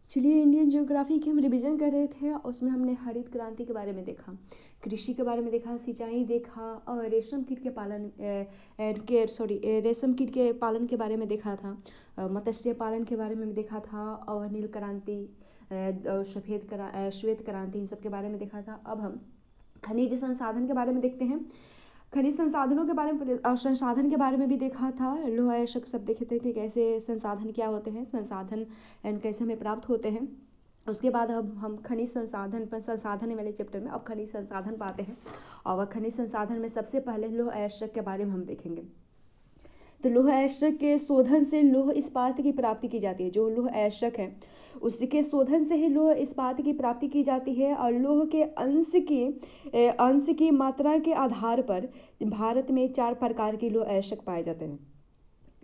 चलिए, Indian geography की हम रिवीजन कर रहे थे। उसमें हमने हरित क्रांति के बारे में देखा, कृषि के बारे में देखा, सिंचाई देखा और रेशम कीट के पालन रेशम कीट के पालन के बारे में देखा था। मत्स्य पालन के बारे में भी देखा था और नील क्रांति, श्वेत क्रांति, इन सब के बारे में देखा था। अब हम खनिज संसाधन के बारे में देखते हैं। खनिज संसाधनों के बारे में संसाधन के बारे में भी देखा था। लोह आयस्क सब देखे थे कि कैसे संसाधन क्या होते हैं, संसाधन एंड कैसे हमें प्राप्त होते हैं। उसके बाद अब हम खनिज संसाधन पर संसाधन वाले चैप्टर में अब खनिज संसाधन पाते हैं। और खनिज संसाधन में सबसे पहले लोह आयस्क के बारे में हम देखेंगे। तो लोह अयस्क के शोधन से लौह इस्पात की प्राप्ति की जाती है। जो लोह अयस्क है उसके शोधन से ही लौह इस्पात की प्राप्ति की जाती है। और लौह के अंश की मात्रा के आधार पर भारत में 4 प्रकार के लोह अयस्क पाए जाते हैं।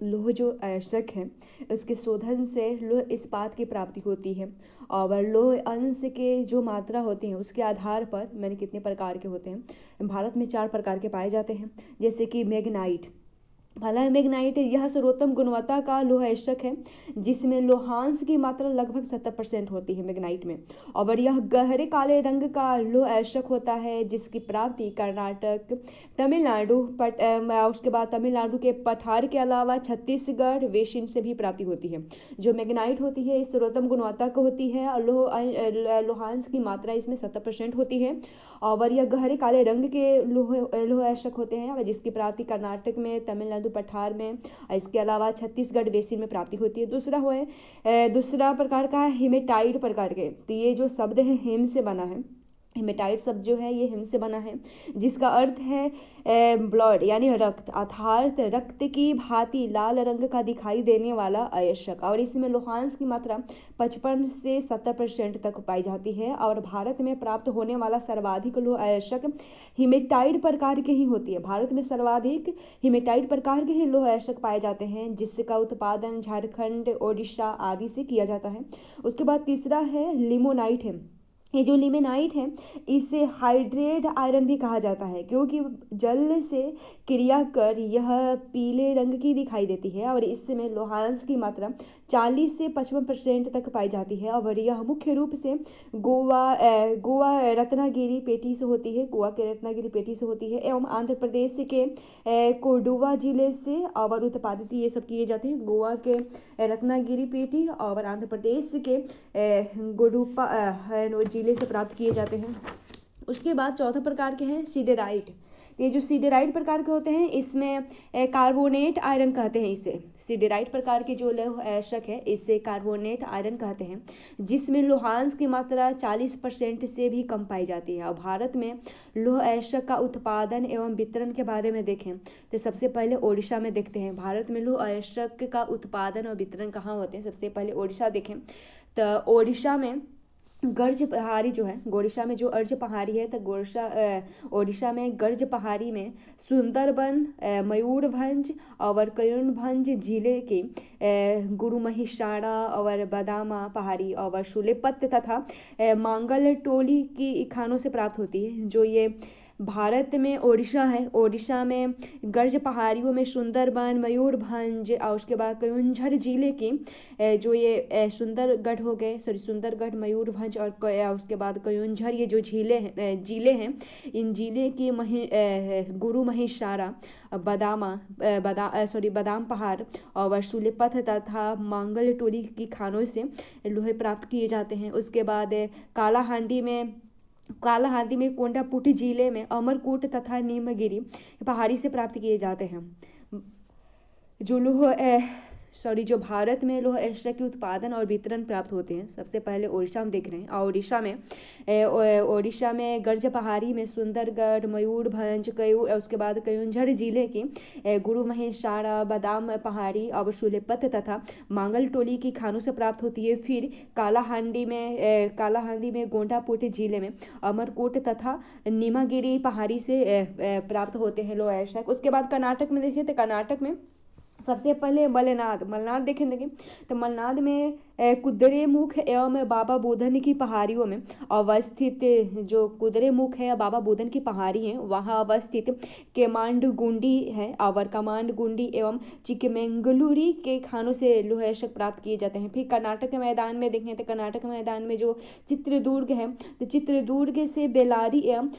लोह जो अयस्क है उसके शोधन से लोह इस्पात की प्राप्ति होती है। और लोह अंश के जो मात्रा होती है उसके आधार पर मैंने कितने प्रकार के होते हैं, भारत में 4 प्रकार के पाए जाते हैं। जैसे कि मैग्नाइट। पहला मैग्नाइट, यह सर्वोत्तम गुणवत्ता का लोह अयस्क है जिसमें लोहांश की मात्रा लगभग 70% होती है मैग्नाइट में। और यह गहरे काले रंग का लोह अयस्क होता है जिसकी प्राप्ति कर्नाटक, तमिलनाडु, उसके बाद तमिलनाडु के पठार के अलावा छत्तीसगढ़ वेसिन से भी प्राप्ति होती है। जो मैग्नाइट होती है इस सर्वोत्तम गुणवत्ता की होती है और लोहांश की मात्रा इसमें 70% होती है। और यह गहरे काले रंग के लोह अयस्क होते हैं जिसकी प्राप्ति कर्नाटक में, तमिलनाडु पठार में, इसके अलावा छत्तीसगढ़ बेसिन में प्राप्ति होती है। दूसरा प्रकार का है हेमेटाइट प्रकार के। तो ये जो शब्द है हेम से बना है। हेमेटाइट शब्द जो है ये हिम से बना है जिसका अर्थ है ब्लड यानी रक्त, अर्थात रक्त की भांति लाल रंग का दिखाई देने वाला अयस्क। और इसमें लोहांश की मात्रा 55 से 70% तक पाई जाती है। और भारत में प्राप्त होने वाला सर्वाधिक लोह अयस्क हिमेटाइट प्रकार के ही होती है। भारत में सर्वाधिक हिमेटाइट प्रकार के ही लोह अयस्क पाए जाते हैं जिसका उत्पादन झारखंड, ओडिशा आदि से किया जाता है। उसके बाद तीसरा है लिमोनाइट है। ये जो लिमेनाइट है इसे हाइड्रेट आयरन भी कहा जाता है क्योंकि जल से क्रिया कर यह पीले रंग की दिखाई देती है। और इसमें लोहांश की मात्रा 40 से 55% तक पाई जाती है। और यह मुख्य रूप से गोवा रत्नागिरी पेटी से होती है, गोवा के रत्नागिरी पेटी से होती है एवं आंध्र प्रदेश के कोडुवा जिले से और उत्पादित ये सब किए जाते हैं। गोवा के रत्नागिरी पेटी और आंध्र प्रदेश के गोडुपा जिले से प्राप्त किए जाते हैं। उसके बाद चौथा प्रकार के हैं सीडेराइट। ये जो सीडेराइट प्रकार के होते हैं इसमें कार्बोनेट आयरन कहते हैं इसे। सीडेराइट प्रकार के जो लोह अयस्क है इसे कार्बोनेट आयरन कहते हैं जिसमें लोहांश की मात्रा 40% से भी कम पाई जाती है। और भारत में लोह अयस्क का उत्पादन एवं वितरण के बारे में देखें तो सबसे पहले ओडिशा में देखते हैं। भारत में लोह अयस्क का उत्पादन और वितरण कहाँ होते हैं, सबसे पहले ओडिशा देखें तो ओडिशा में गर्ज पहाड़ी जो है, ओडिशा में जो अर्ज पहाड़ी है तो ओडिशा में गर्ज पहाड़ी में सुंदरबन, मयूरभंज और कयूरभंज जिले के गुरुमहिषाणा और बदामा पहाड़ी और शूलेपत तथा मांगल टोली की खानों से प्राप्त होती है। जो ये भारत में ओडिशा है, ओडिशा में गर्ज पहाड़ियों में सुंदरबन, मयूरभंज और उसके बाद कयुंझर जिले की जो ये सुंदरगढ़ हो गए, सुंदरगढ़, मयूरभंज और उसके बाद कयुंझर, ये जो जिले हैं इन जिले की गुरु महिषारा, बादाम पहाड़ और शूलेपथ तथा मांगल टोली की खानों से लोहे प्राप्त किए जाते हैं। उसके बाद कालाहांडी में कोंडापुटी जिले में अमरकूट तथा नीमगिरी पहाड़ी से प्राप्त किए जाते हैं। जो भारत में लोह अयस्क के उत्पादन और वितरण प्राप्त होते हैं सबसे पहले ओडिशा में देख रहे हैं। और ओडिशा में गर्ज पहाड़ी में सुंदरगढ़, मयूरभंज, उसके बाद कयुंझर जिले की गुरु महेशारा, बादाम पहाड़ी और शूलेपत तथा मांगल टोली की खानों से प्राप्त होती है। फिर कालाहांडी में गोंडापुटी जिले में अमरकोट तथा नीमागिरी पहाड़ी से प्राप्त होते हैं लोह अयस्क। उसके बाद कर्नाटक में देखें तो कर्नाटक में सबसे पहले मलनाद देखेंगे तो मलनाद में कुद्रेमुख एवं बाबा बुदन की पहाड़ियों में अवस्थित, जो कुद्रेमुख है बाबा बुदन की पहाड़ी है वहाँ अवस्थित केमांडगुंडी है और कमांडगुंडी एवं चिकमेंगलुरी के खानों से लोह अयस्क प्राप्त किए जाते हैं। फिर कर्नाटक के मैदान में देखें तो कर्नाटक मैदान में जो चित्रदुर्ग है, तो चित्रदुर्ग से बेलारी एवं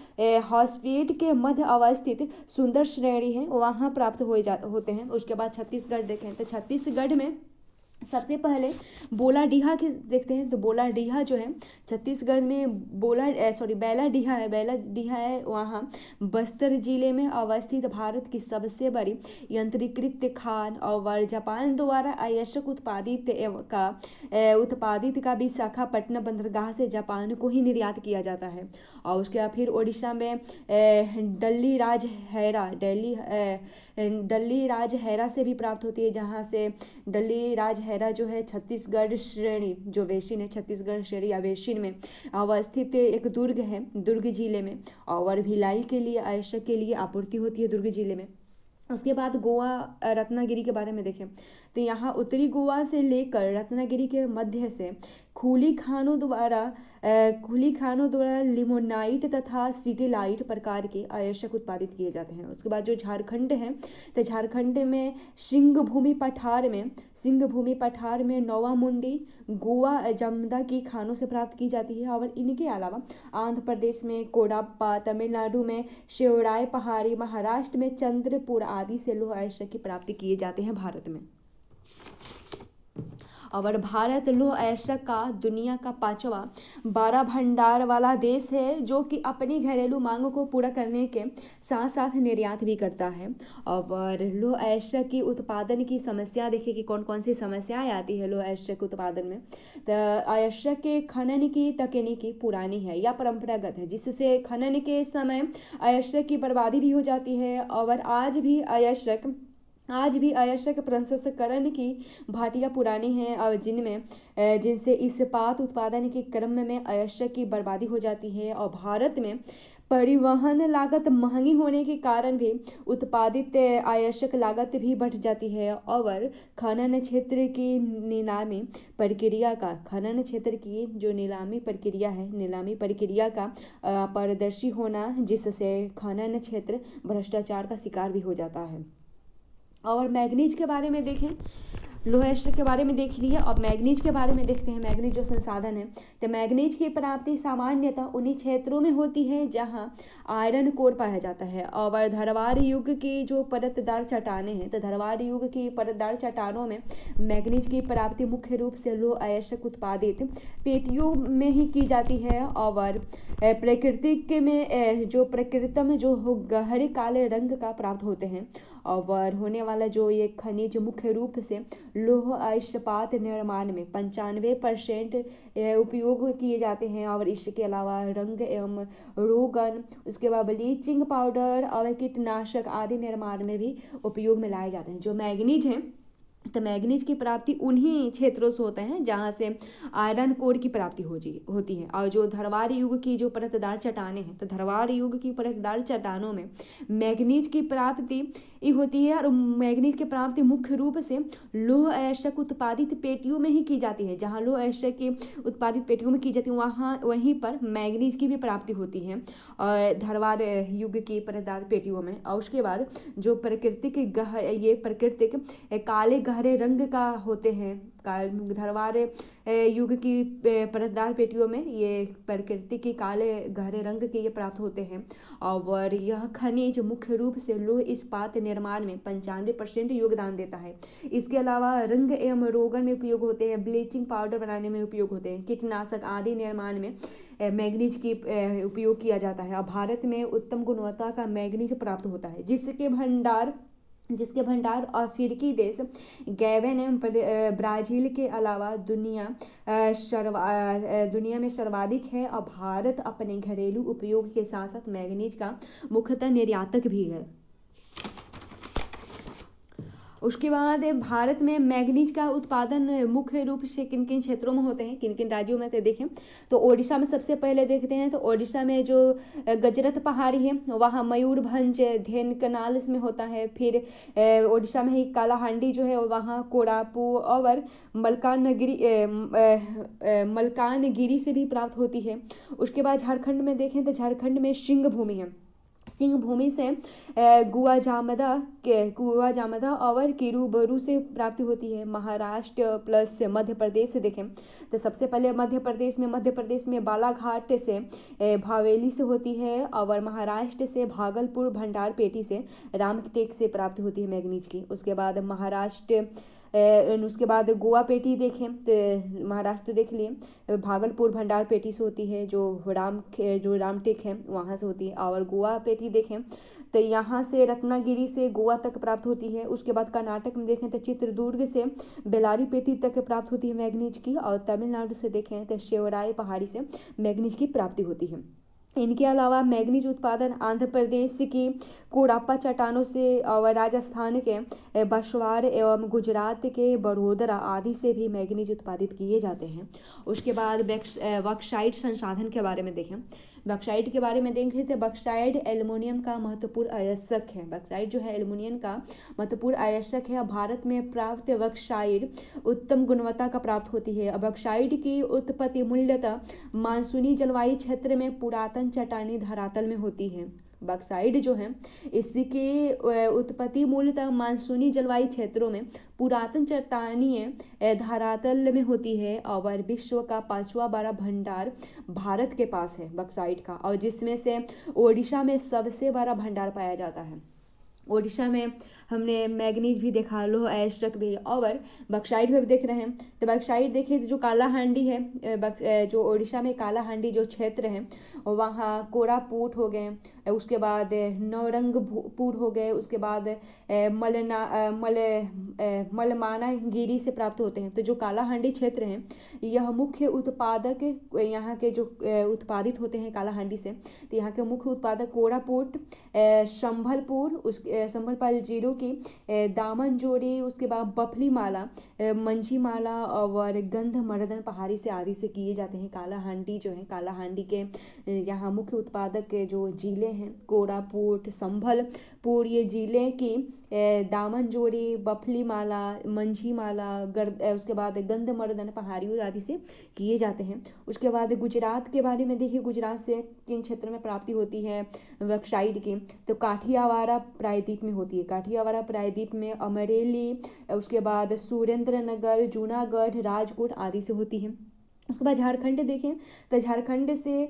हॉस्पेट के मध्य अवस्थित सुंदर श्रेणी है वहाँ प्राप्त होते हैं। उसके बाद छत्तीसगढ़ देखें तो छत्तीसगढ़ में सबसे पहले बोलाडीहा के देखते हैं। तो बोलाडीहा जो है छत्तीसगढ़ में बैलाडीहा है, बैलाडीहा है वहाँ बस्तर जिले में अवस्थित भारत की सबसे बड़ी यंत्रीकृत खान और जापान द्वारा अयस्क उत्पादित का विशाखापट्टनम बंदरगाह से जापान को ही निर्यात किया जाता है। और उसके बाद फिर उड़ीसा में डल्ली राजहैरा से भी प्राप्त होती है, जहाँ से डल्ली राजहैरा जो है छत्तीसगढ़ श्रेणी जो वेशिन है, छत्तीसगढ़ श्रेणी या वेशिन में अवस्थित एक दुर्ग है, दुर्ग जिले में, और भिलाई के लिए अयस्क के लिए आपूर्ति होती है दुर्ग जिले में। उसके बाद गोवा रत्नागिरी के बारे में देखें तो यहाँ उत्तरी गोवा से लेकर रत्नागिरी के मध्य से खुली खानों द्वारा लिमोनाइट तथा सिटिलाइट प्रकार के अयस्क उत्पादित किए जाते हैं। उसके बाद जो झारखंड है तो झारखंड में सिंहभूमि पठार में नौवामुंडी गोवा जमदा की खानों से प्राप्त की जाती है। और इनके अलावा आंध्र प्रदेश में कोडाप्पा, तमिलनाडु में शेवराय पहाड़ी, महाराष्ट्र में चंद्रपुर आदि से लोह अयस्क की प्राप्ति किए जाते हैं भारत में। और भारत लोह अयस्क का दुनिया का 5वां बड़ा भंडार वाला देश है, जो कि अपनी घरेलू मांग को पूरा करने के साथ साथ निर्यात भी करता है। और लोह अयस्क की उत्पादन की समस्या देखिए कि कौन कौन सी समस्याएं आती है लोह अयस्क उत्पादन में। तो अयस्क के खनन की तकनीकी पुरानी है या परंपरागत है, जिससे खनन के समय अयस्क की बर्बादी भी हो जाती है। और आज भी अयस्क प्रसंस्करण की भाटियां पुरानी हैं और जिनसे इस्पात उत्पादन के क्रम में अयस्क की बर्बादी हो जाती है। और भारत में परिवहन लागत महंगी होने के कारण भी उत्पादित अयस्क लागत भी बढ़ जाती है। और खनन क्षेत्र की नीलामी प्रक्रिया का पारदर्शी होना, जिससे खनन क्षेत्र भ्रष्टाचार का शिकार भी हो जाता है। और मैग्नीज के बारे में देखें, लोह अयस्क के बारे में देख लिया। अब मैग्नीज के बारे में देखते हैं। मैग्नीज जो संसाधन है, तो मैग्नीज की प्राप्ति सामान्यतः उन्हीं क्षेत्रों में होती है जहां आयरन कोर पाया जाता है। और धरवार युग की जो परतदार चट्टानें हैं, तो धरवार युग की परतदार चट्टानों में मैग्नीज की प्राप्ति मुख्य रूप से लोह अयस्क उत्पादित पेटियों में ही की जाती है। और प्रकृतम जो गहरे काले रंग का प्राप्त होते हैं। और होने वाला जो ये खनिज मुख्य रूप से लौह इस्पात निर्माण में 95% उपयोग किए जाते हैं। और इसके अलावा रंग एवं रोगन, उसके बाद ब्लीचिंग पाउडर और कीटनाशक आदि निर्माण में भी उपयोग में लाए जाते हैं। जो मैग्नीज है, तो मैग्नीज की प्राप्ति उन्हीं क्षेत्रों से होते हैं जहां से आयरन कोर की प्राप्ति होती है। और जो धरवार युग की जो परतदार चट्टानें हैं, तो धरवार युग की परतदार चट्टानों में मैग्नीज की प्राप्ति होती है। और मैग्नीज की प्राप्ति मुख्य रूप से लौह अयस्क उत्पादित पेटियों में ही की जाती है। जहां लौह अयस्क की उत्पादित पेटियों में की जाती है, वहीं पर मैग्नीज की भी प्राप्ति होती है और धरवार युग की परतदार पेटियों में। और उसके बाद जो प्राकृतिक काले गहरे रंग का होते हैं, धरवार युग की परतदार पेटियों में ये प्रकृति के काले गहरे रंग के ये प्राप्त होते हैं। और यह खनिज मुख्य रूप से लौह इस्पात निर्माण में 95% योगदान देता है। इसके अलावा रंग एवं रोगन में उपयोग होते हैं, ब्लीचिंग पाउडर बनाने में उपयोग होते हैं, कीटनाशक आदि निर्माण में मैग्नीज की उपयोग किया जाता है। और भारत में उत्तम गुणवत्ता का मैग्नीज प्राप्त होता है, जिसके भंडार अफ्रीकी देश गैबन एवं ब्राजील के अलावा दुनिया में सर्वाधिक है। और भारत अपने घरेलू उपयोग के साथ साथ मैग्नीज का मुख्यतः निर्यातक भी है। उसके बाद भारत में मैग्नीज का उत्पादन मुख्य रूप से किन किन क्षेत्रों में होते हैं, किन किन राज्यों में, तो देखें तो ओडिशा में सबसे पहले देखते हैं। तो ओडिशा में जो गजरत पहाड़ी है वहाँ मयूरभंज ढेनकनाल में होता है। फिर ओडिशा में ही कालाहांडी जो है वहाँ कोरापू और मलकानगिरी से भी प्राप्त होती है। उसके बाद झारखंड में देखें तो झारखंड में सिंह भूमि है, सिंह भूमि से गुआ जामदा और किरूबरू से प्राप्ति होती है। महाराष्ट्र प्लस मध्य प्रदेश से देखें तो सबसे पहले मध्य प्रदेश में बालाघाट से भावेली से होती है, और महाराष्ट्र से भागलपुर भंडारपेटी से रामटेक से प्राप्ति होती है मैग्नीज की। उसके बाद उसके बाद गोवा पेटी देखें तो महाराष्ट्र देख लिए, भागलपुर भंडारपेटी से होती है, जो रामटेक है वहाँ से होती है। और गोवा पेटी देखें तो यहाँ से रत्नागिरी से गोवा तक प्राप्त होती है। उसके बाद कर्नाटक में देखें तो चित्रदुर्ग से बेलारी पेटी तक प्राप्त होती है मैग्नीज की। और तमिलनाडु से देखें तो शिवराय पहाड़ी से मैग्नीज की प्राप्ति होती है। इनके अलावा मैग्नीज उत्पादन आंध्र प्रदेश की कोडाप्पा चट्टानों से और राजस्थान के बशवार एवं गुजरात के बड़ोदरा आदि से भी मैग्नीज उत्पादित किए जाते हैं। उसके बाद बॉक्साइट संसाधन के बारे में देखें। बॉक्साइट के बारे में देखें तो बॉक्साइट एल्युमिनियम का महत्वपूर्ण अयस्क है। बॉक्साइट जो है एल्युमिनियम का महत्वपूर्ण अयस्क है। भारत में प्राप्त बॉक्साइट उत्तम गुणवत्ता का प्राप्त होती है। बॉक्साइट की उत्पत्ति मूलतः मानसूनी जलवायु क्षेत्र में पुरातन चट्टानी धरातल में होती है। बॉक्साइट जो है इसकी उत्पत्ति मूलतः मानसूनी जलवायु क्षेत्रों में पुरातन चट्टानीय धरातल में होती है, और विश्व का 5वां बड़ा भंडार भारत के पास है बॉक्साइट का, और जिसमें से ओडिशा में सबसे बड़ा भंडार पाया जाता है। ओडिशा में हमने मैग्नीज भी देखा, लोह अयस्क भी, और बॉक्साइट भी देख रहे हैं। तो बॉक्साइट देखिए जो कालाहांडी है, जो ओडिशा में कालाहांडी जो क्षेत्र है वहाँ कोरापुट हो गए, उसके बाद नौरंगपुर हो गए, उसके बाद मलमानागिरी से प्राप्त होते हैं। तो जो कालाहांडी क्षेत्र है यह मुख्य उत्पादक, यहाँ के जो उत्पादित होते हैं कालाहांडी से, तो यहाँ के मुख्य उत्पादक कोरापुट, संभलपुर जिलों की दामनजोड़ी, उसके बाद बफली माला, मंझी माला और गंधमर्दन पहाड़ी से आदि से किए जाते हैं। कालाहांडी जो है, कालाहांडी के यहाँ मुख्य उत्पादक जो जिले हैं कोरापुट, संभलपुर, ये जिले की दामनजोड़ी, बफली माला, मंझी माला, उसके बाद गंधमर्दन पहाड़ियों आदि से किए जाते हैं। उसके बाद गुजरात के बारे में देखिए, गुजरात से किन क्षेत्रों में प्राप्ति होती है बॉक्साइट की, तो काठियावाड़ प्रायद्वीप में होती है। काठियावाड़ प्रायद्वीप में अमरेली, उसके बाद सुरेंद्रनगर, जूनागढ़, राजकोट आदि से होती है। उसके बाद झारखंड देखें तो झारखंड से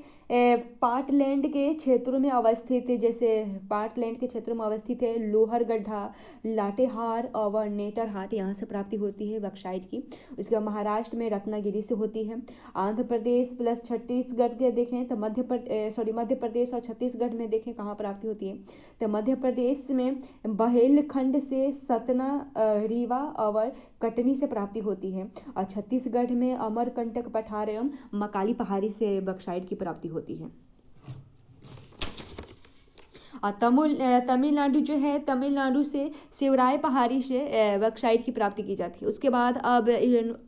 पार्टलैंड के क्षेत्रों में अवस्थित है, जैसे पार्टलैंड के क्षेत्रों में अवस्थित है लोहरगढ़ा, लातेहार और नेतरहाट, यहाँ से प्राप्ति होती है बॉक्साइट की। उसके बाद महाराष्ट्र में रत्नागिरी से होती है। आंध्र प्रदेश प्लस छत्तीसगढ़ के देखें तो मध्य प्रदेश और छत्तीसगढ़ में देखें कहाँ प्राप्ति होती है, तो मध्य प्रदेश में बहेलखंड से सतना, रीवा और कटनी से प्राप्ति होती है, और छत्तीसगढ़ में अमरकंटक पठार एवं मकाली पहाड़ी से बॉक्साइट की प्राप्ति होती है। और तमिलनाडु जो है, तमिलनाडु से शिवराय पहाड़ी से बॉक्साइट की प्राप्ति की जाती है। उसके बाद अब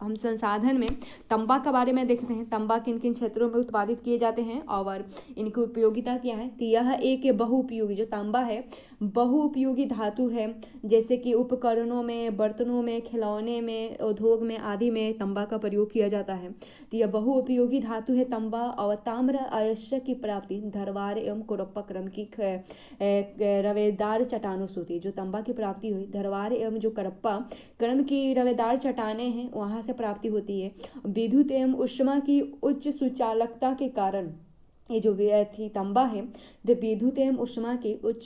हम संसाधन में तांबा के बारे में देखते हैं। तांबा किन किन क्षेत्रों में उत्पादित किए जाते हैं और इनकी उपयोगिता क्या है। तो यह एक बहुउपयोगी, जो तांबा है बहुउपयोगी धातु है, जैसे कि उपकरणों में, बर्तनों में, खिलौने में, उद्योग में आदि में तांबा का प्रयोग किया जाता है। तो यह बहुउपयोगी धातु है तांबा। और ताम्र अयस्क की प्राप्ति धरवार एवं कोरप्पा क्रम की रवेदार चट्टानों से होती है। जो तांबा की प्राप्ति हुई धरवार एवं जो करप्पा क्रम की रवेदार चट्टानें हैं वहां से प्राप्ति होती है। विद्युत एवं ऊष्मा की उच्च सुचालकता के कारण ये जो थी तांबा है, द विद्युत एवं ऊष्मा की उच्च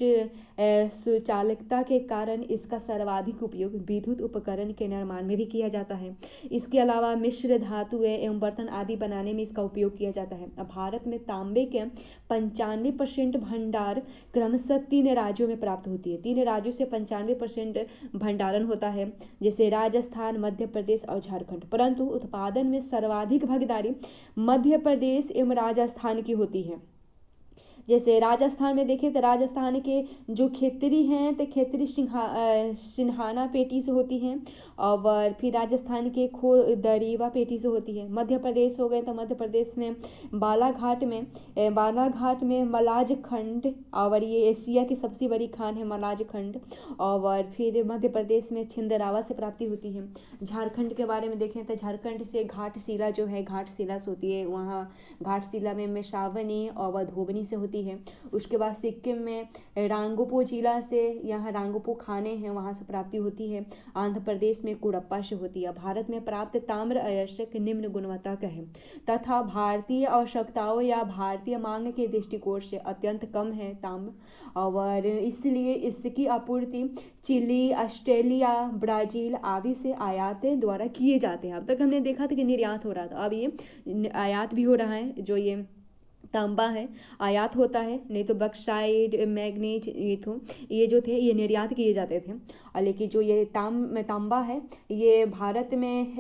सुचालकता के कारण इसका सर्वाधिक उपयोग विद्युत उपकरण के निर्माण में भी किया जाता है। इसके अलावा मिश्र धातुएं एवं बर्तन आदि बनाने में इसका उपयोग किया जाता है। अब भारत में तांबे के 95% भंडार क्रमशः 3 राज्यों में प्राप्त होती है। 3 राज्यों से 95% भंडारण होता है, जैसे राजस्थान, मध्य प्रदेश और झारखंड। परंतु उत्पादन में सर्वाधिक भागीदारी मध्य प्रदेश एवं राजस्थान की होती है। जैसे राजस्थान में देखें तो राजस्थान के जो खेतरी हैं तो खेतरी सिंहाना पेटी से होती हैं, और फिर राजस्थान के खो दरीवा पेटी से होती है। मध्य प्रदेश हो गए तो मध्य प्रदेश में बालाघाट में मलाज खंड, और ये एशिया की सबसे बड़ी खान है मलाज खंड। और फिर मध्य प्रदेश में छिंदरावा से प्राप्ति होती है। झारखंड के बारे में देखें तो झारखंड से घाटशिला जो है घाटशिला से होती है, वहाँ घाटशिला में मेसावनी और धोबनी से होती है। उसके बाद सिक्किम में रांगोपो जिला से, यहाँ रांगोपो खाने हैं वहाँ से प्राप्ति होती है। आंध्र प्रदेश में कुड़प्पा से होती है। भारत में प्राप्त ताम्र अयस्क निम्न गुणवत्ता का है तथा भारतीय आवश्यकताओं या भारतीय मांग के दृष्टिकोण से अत्यंत कम है ताम्र, और इसलिए इसकी आपूर्ति चिली, ऑस्ट्रेलिया, ब्राजील आदि से आयात द्वारा किए जाते हैं। अब तक हमने देखा था कि निर्यात हो रहा था, अब ये आयात भी हो रहा है। जो ये तांबा है आयात होता है, नहीं तो बक्साइड, मैग्नीज, ये जो थे ये निर्यात किए जाते थे। लेकिन जो ये तांबा है ये भारत में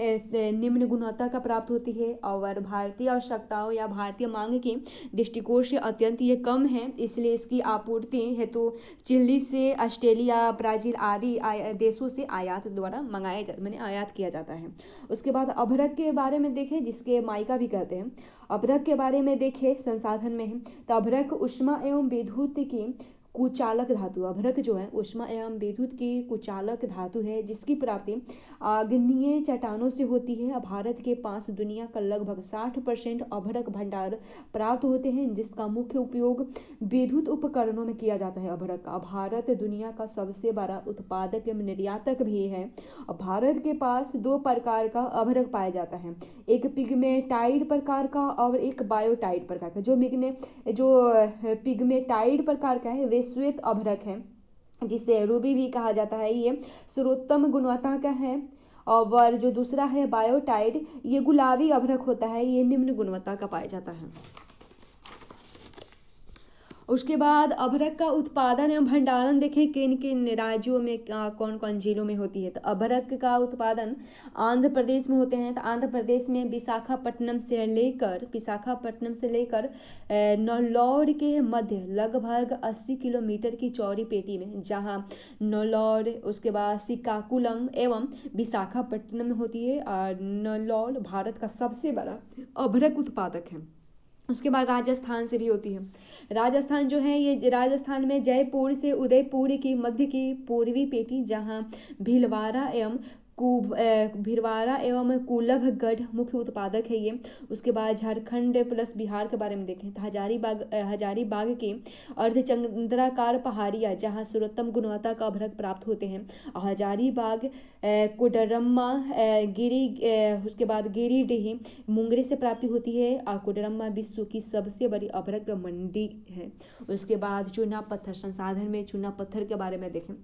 निम्न गुणवत्ता का प्राप्त होती है, और भारतीय आवश्यकताओं या भारतीय मांग की दृष्टिकोण से अत्यंत ये कम है, इसलिए इसकी आपूर्ति हेतु चिली से, ऑस्ट्रेलिया, ब्राजील आदि देशों से आयात द्वारा आयात किया जाता है। उसके बाद अभ्रक के बारे में देखें, जिसके माइका भी कहते हैं। अभ्रक के बारे में देखें संसाधन में है तो अभ्रक ऊष्मा एवं विद्युत की कुचालक धातु, अभ्रक जो है ऊष्मा एवं विद्युत की कुचालक धातु है, जिसकी प्राप्ति आग्नेय चट्टानों से होती है। भारत के पास दुनिया का लगभग 60% अभ्रक भंडार प्राप्त होते हैं, जिसका मुख्य उपयोग विद्युत उपकरणों में किया जाता है। अभ्रक का भारत दुनिया का सबसे बड़ा उत्पादक एवं निर्यातक भी है। भारत के पास 2 प्रकार का अभ्रक पाया जाता है, एक पिग्मेटाइड प्रकार का और एक बायोटाइड प्रकार का। जो पिग्मेटाइड प्रकार का है वे श्वेत अभ्रक है, जिसे रूबी भी कहा जाता है, ये सर्वोत्तम गुणवत्ता का है। और जो दूसरा है बायोटाइड, ये गुलाबी अभ्रक होता है, ये निम्न गुणवत्ता का पाया जाता है। उसके बाद अभ्रक का उत्पादन एवं भंडारण देखें किन किन राज्यों में, कौन कौन जिलों में होती है। तो अभ्रक का उत्पादन आंध्र प्रदेश में होते हैं। तो आंध्र प्रदेश में विशाखापट्टनम से लेकर नौलौर के मध्य लगभग 80 किलोमीटर की चौड़ी पेटी में, जहां नौलौर, उसके बाद श्रीकाकुलम एवं विशाखापट्टनम में होती है। और नौलौर भारत का सबसे बड़ा अभ्रक उत्पादक है। उसके बाद राजस्थान से भी होती है। राजस्थान जो है ये राजस्थान में जयपुर से उदयपुर की मध्य की पूर्वी पेटी, जहां भीलवाड़ा एवं कुलभगढ़ मुख्य उत्पादक है ये। उसके बाद झारखंड प्लस बिहार के बारे में देखें तो हजारीबाग की अर्धचंद्राकार पहाड़ियाँ, जहाँ सर्वोत्तम गुणवत्ता का अभ्रक प्राप्त होते हैं। हजारीबाग, कोडरम्मा, उसके बाद गिरिडीह, मुंगेर से प्राप्ति होती है। और कोडरम्मा विश्व की सबसे बड़ी अभ्रक मंडी है। उसके बाद चूना पत्थर, संसाधन में चूना पत्थर के बारे में देखें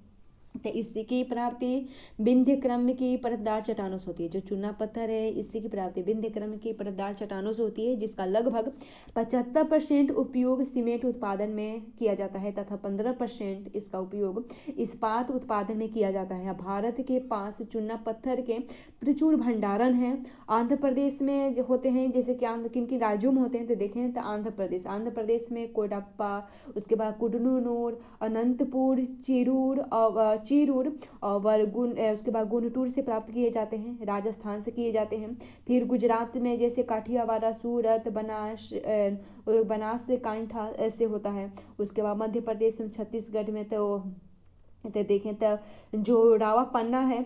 तो इसकी प्राप्ति विंध्य क्रम की परतदार चट्टानों से होती है। जो चूना पत्थर है इसकी प्राप्ति विंध्य क्रम की परतदार चट्टानों से होती है, जिसका लगभग 75% उपयोग सीमेंट उत्पादन में किया जाता है तथा 15% इसका उपयोग इस्पात उत्पादन में किया जाता है। भारत के पास चूना पत्थर के प्रचुर भंडारण है। आंध्र प्रदेश में होते हैं, जैसे कि किन किन राज्यों में होते हैं तो देखें तो आंध्र प्रदेश में कोडप्पा, उसके बाद कुडनूर, अनंतपुर, चिरूर और उसके बाद गुंटूर से प्राप्त किए जाते हैं। राजस्थान से किए जाते हैं। फिर गुजरात में जैसे काठियावाड़, सूरत, बनास से कांठा ऐसे होता है। उसके बाद मध्य प्रदेश में छत्तीसगढ़ में तो देखें तो जो रावापन्ना है,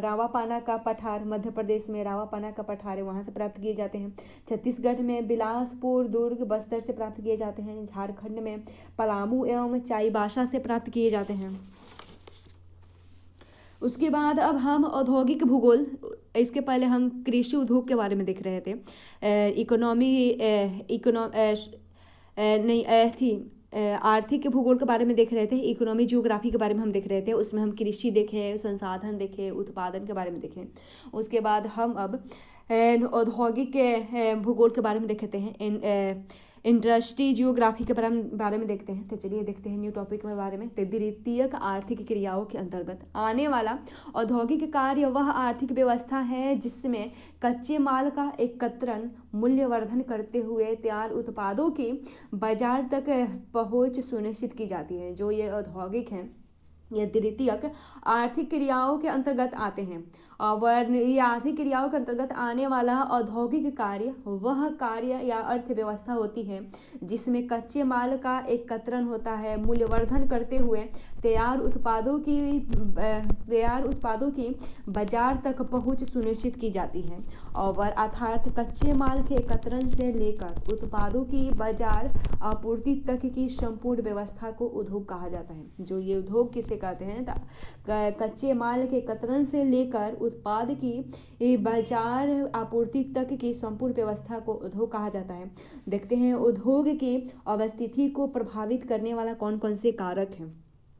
रावापाना का पठार, मध्य प्रदेश में रावापाना का पठार है, वहाँ से प्राप्त किए जाते हैं। छत्तीसगढ़ में बिलासपुर, दुर्ग, बस्तर से प्राप्त किए जाते हैं। झारखंड में पलामू एवं चाईबासा से प्राप्त किए जाते हैं। उसके बाद अब हम औद्योगिक भूगोल, इसके पहले हम कृषि उद्योग के बारे में देख रहे थे। आर्थिक भूगोल के बारे में देख रहे थे। इकोनॉमी जियोग्राफी के बारे में हम देख रहे थे। उसमें हम कृषि देखे, संसाधन देखे, उत्पादन के बारे में देखे। उसके बाद हम अब औद्योगिक भूगोल के बारे में देखते हैं, इंडस्ट्री जियोग्राफी के बारे में देखते हैं। तो चलिए देखते हैं न्यू टॉपिक के बारे में। तो द्वितीयक आर्थिक क्रियाओं के अंतर्गत आने वाला औद्योगिक कार्य वह आर्थिक व्यवस्था है जिसमें कच्चे माल का एकत्रण, मूल्यवर्धन करते हुए तैयार उत्पादों की बाजार तक पहुंच सुनिश्चित की जाती है। जो ये औद्योगिक हैं ये द्वितीयक आर्थिक क्रियाओं के अंतर्गत आते हैं। और ये आर्थिक क्रियाओं के अंतर्गत आने वाला औद्योगिक कार्य वह कार्य या अर्थव्यवस्था होती है जिसमें कच्चे माल का एकत्रण होता है, मूल्यवर्धन करते हुए तैयार उत्पादों की बाजार तक पहुंच सुनिश्चित की जाती है। और अर्थात कच्चे माल के एकत्रण से लेकर उत्पादों की बाजार आपूर्ति तक की संपूर्ण व्यवस्था को उद्योग कहा जाता है। जो ये उद्योग किसे कहते हैं? कच्चे माल के एकत्रण से लेकर उत्पाद की बाजार आपूर्ति तक की संपूर्ण व्यवस्था को उद्योग कहा जाता है। देखते हैं उद्योग की अवस्थिति को प्रभावित करने वाला कौन कौन से कारक हैं।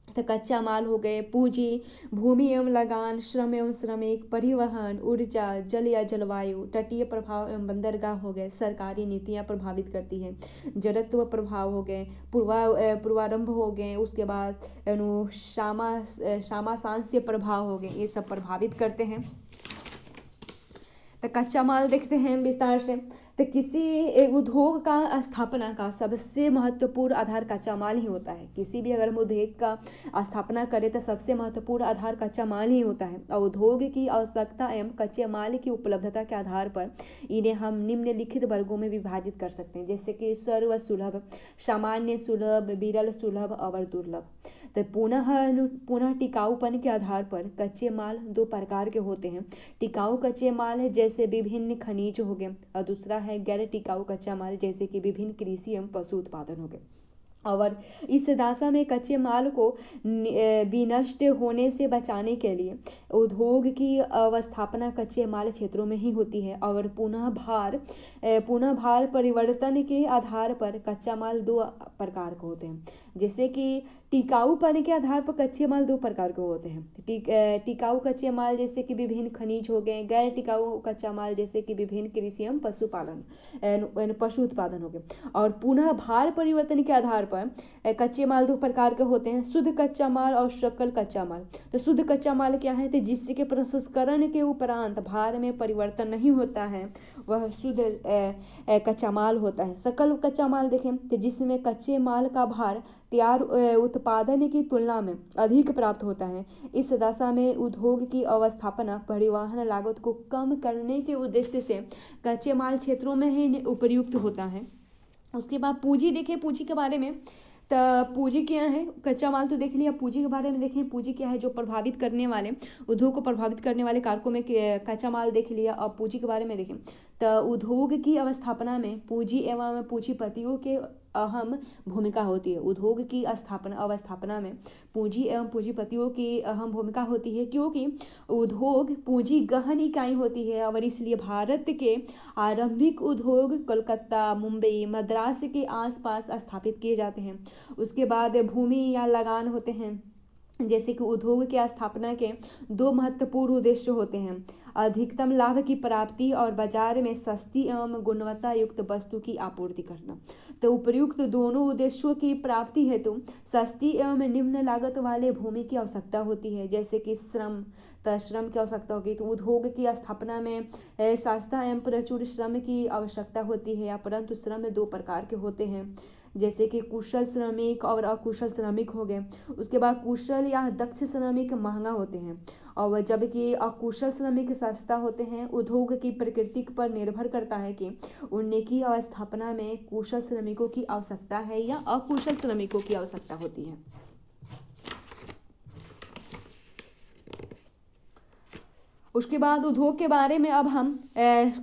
तो कच्चा माल हो गए, पूंजी, भूमि एवं लगान, श्रम एवं श्रमिक, परिवहन, ऊर्जा, जल या जलवायु, तटीय प्रभाव एवं बंदरगाह हो गए, सरकारी नीतियां प्रभावित करती हैं, जड़त्व प्रभाव हो गए, पूर्वारंभ हो गए, उसके बाद सामासांस्य प्रभाव हो गए, ये सब प्रभावित करते हैं। तो कच्चा माल देखते हैं विस्तार से। तो किसी उद्योग का स्थापना का सबसे महत्वपूर्ण आधार कच्चा माल ही होता है। किसी भी अगर हम उद्योग का स्थापना करें तो सबसे महत्वपूर्ण आधार कच्चा माल ही होता है। और उद्योग की आवश्यकता एवं कच्चे माल की उपलब्धता के आधार पर इन्हें हम निम्नलिखित वर्गों में विभाजित कर सकते हैं, जैसे कि सर्व सुलभ, सामान्य सुलभ, विरल सुलभ और दुर्लभ। तो पुनः टिकाऊपन के आधार पर कच्चे माल दो प्रकार के होते हैं। टिकाऊ कच्चे माल है जैसे विभिन्न खनिज हो गए, और दूसरा है गैर टिकाऊ कच्चा माल जैसे कि विभिन्न कृषि एवं पशु उत्पादन हो गए। और इस दशा में कच्चे माल को विनष्ट होने से बचाने के लिए उद्योग की अवस्थापना कच्चे माल क्षेत्रों में ही होती है। और पुनः भार परिवर्तन के आधार पर कच्चा माल दो प्रकार के होते हैं, जैसे कि टिकाऊपन के आधार पर कच्चे माल दो प्रकार के होते हैं। टिकाऊ कच्चे माल जैसे कि विभिन्न खनिज हो गए, गैर टिकाऊ कच्चा माल जैसे कि विभिन्न कृषि एवं पशु उत्पादन हो गए। और पुनः भार परिवर्तन के आधार पर कच्चे माल दो प्रकार के होते हैं, शुद्ध कच्चा माल और सकल कच्चा माल। तो शुद्ध कच्चा माल क्या है? तो जिसके प्रसंस्करण के उपरांत भार में परिवर्तन नहीं होता है वह शुद्ध कच्चा माल होता है। सकल कच्चा माल देखें तो जिसमें कच्चे माल का भार तैयार उत्पादन की तुलना में अधिक प्राप्त होता है। इस दशा में उद्योग की अवस्थापना परिवहन लागत को कम करने के उद्देश्य से कच्चे माल क्षेत्रों में ही उपयुक्त होता है। उसके बाद पूंजी देखें, पूंजी के बारे में। तो पूंजी क्या है? कच्चा माल तो देख लिया, पूंजी के बारे में देखें। पूंजी क्या है? जो प्रभावित करने वाले उद्योग को प्रभावित करने वाले कारकों में कच्चा माल देख लिया। और पूंजी के बारे में देखें तो उद्योग की अवस्थापना में पूंजी एवं पूंजीपतियों के अहम भूमिका होती है। उद्योग की अवस्थापना में पूंजी एवं पूंजीपतियों की अहम भूमिका होती है, क्योंकि उद्योग पूंजी गहन इकाई होती है। और इसलिए भारत के आरंभिक उद्योग कोलकाता, मुंबई, मद्रास के आसपास स्थापित किए जाते हैं। उसके बाद भूमि या लगान होते हैं, जैसे कि उद्योग की स्थापना के दो महत्वपूर्ण उद्देश्य होते हैं, अधिकतम लाभ की प्राप्ति और बाजार में सस्ती एवं गुणवत्ता युक्त वस्तु की आपूर्ति करना। तो उपयुक्त दोनों उद्देश्यों की प्राप्ति हेतु सस्ती एवं निम्न लागत वाले भूमि की आवश्यकता होती है, जैसे कि श्रम की आवश्यकता होगी। तो उद्योग की स्थापना में सस्ता एवं प्रचुर श्रम की आवश्यकता होती है, परंतु श्रम दो प्रकार के होते हैं, जैसे कि कुशल श्रमिक और अकुशल श्रमिक हो गए। उसके बाद कुशल या दक्ष श्रमिक महंगा होते हैं, और जबकि अकुशल श्रमिक सस्ता होते हैं। उद्योग की प्रकृति पर निर्भर करता है कि उनकी अवस्थापना में कुशल श्रमिकों की आवश्यकता है या अकुशल श्रमिकों की आवश्यकता होती है। उसके बाद उद्योग के बारे में अब हम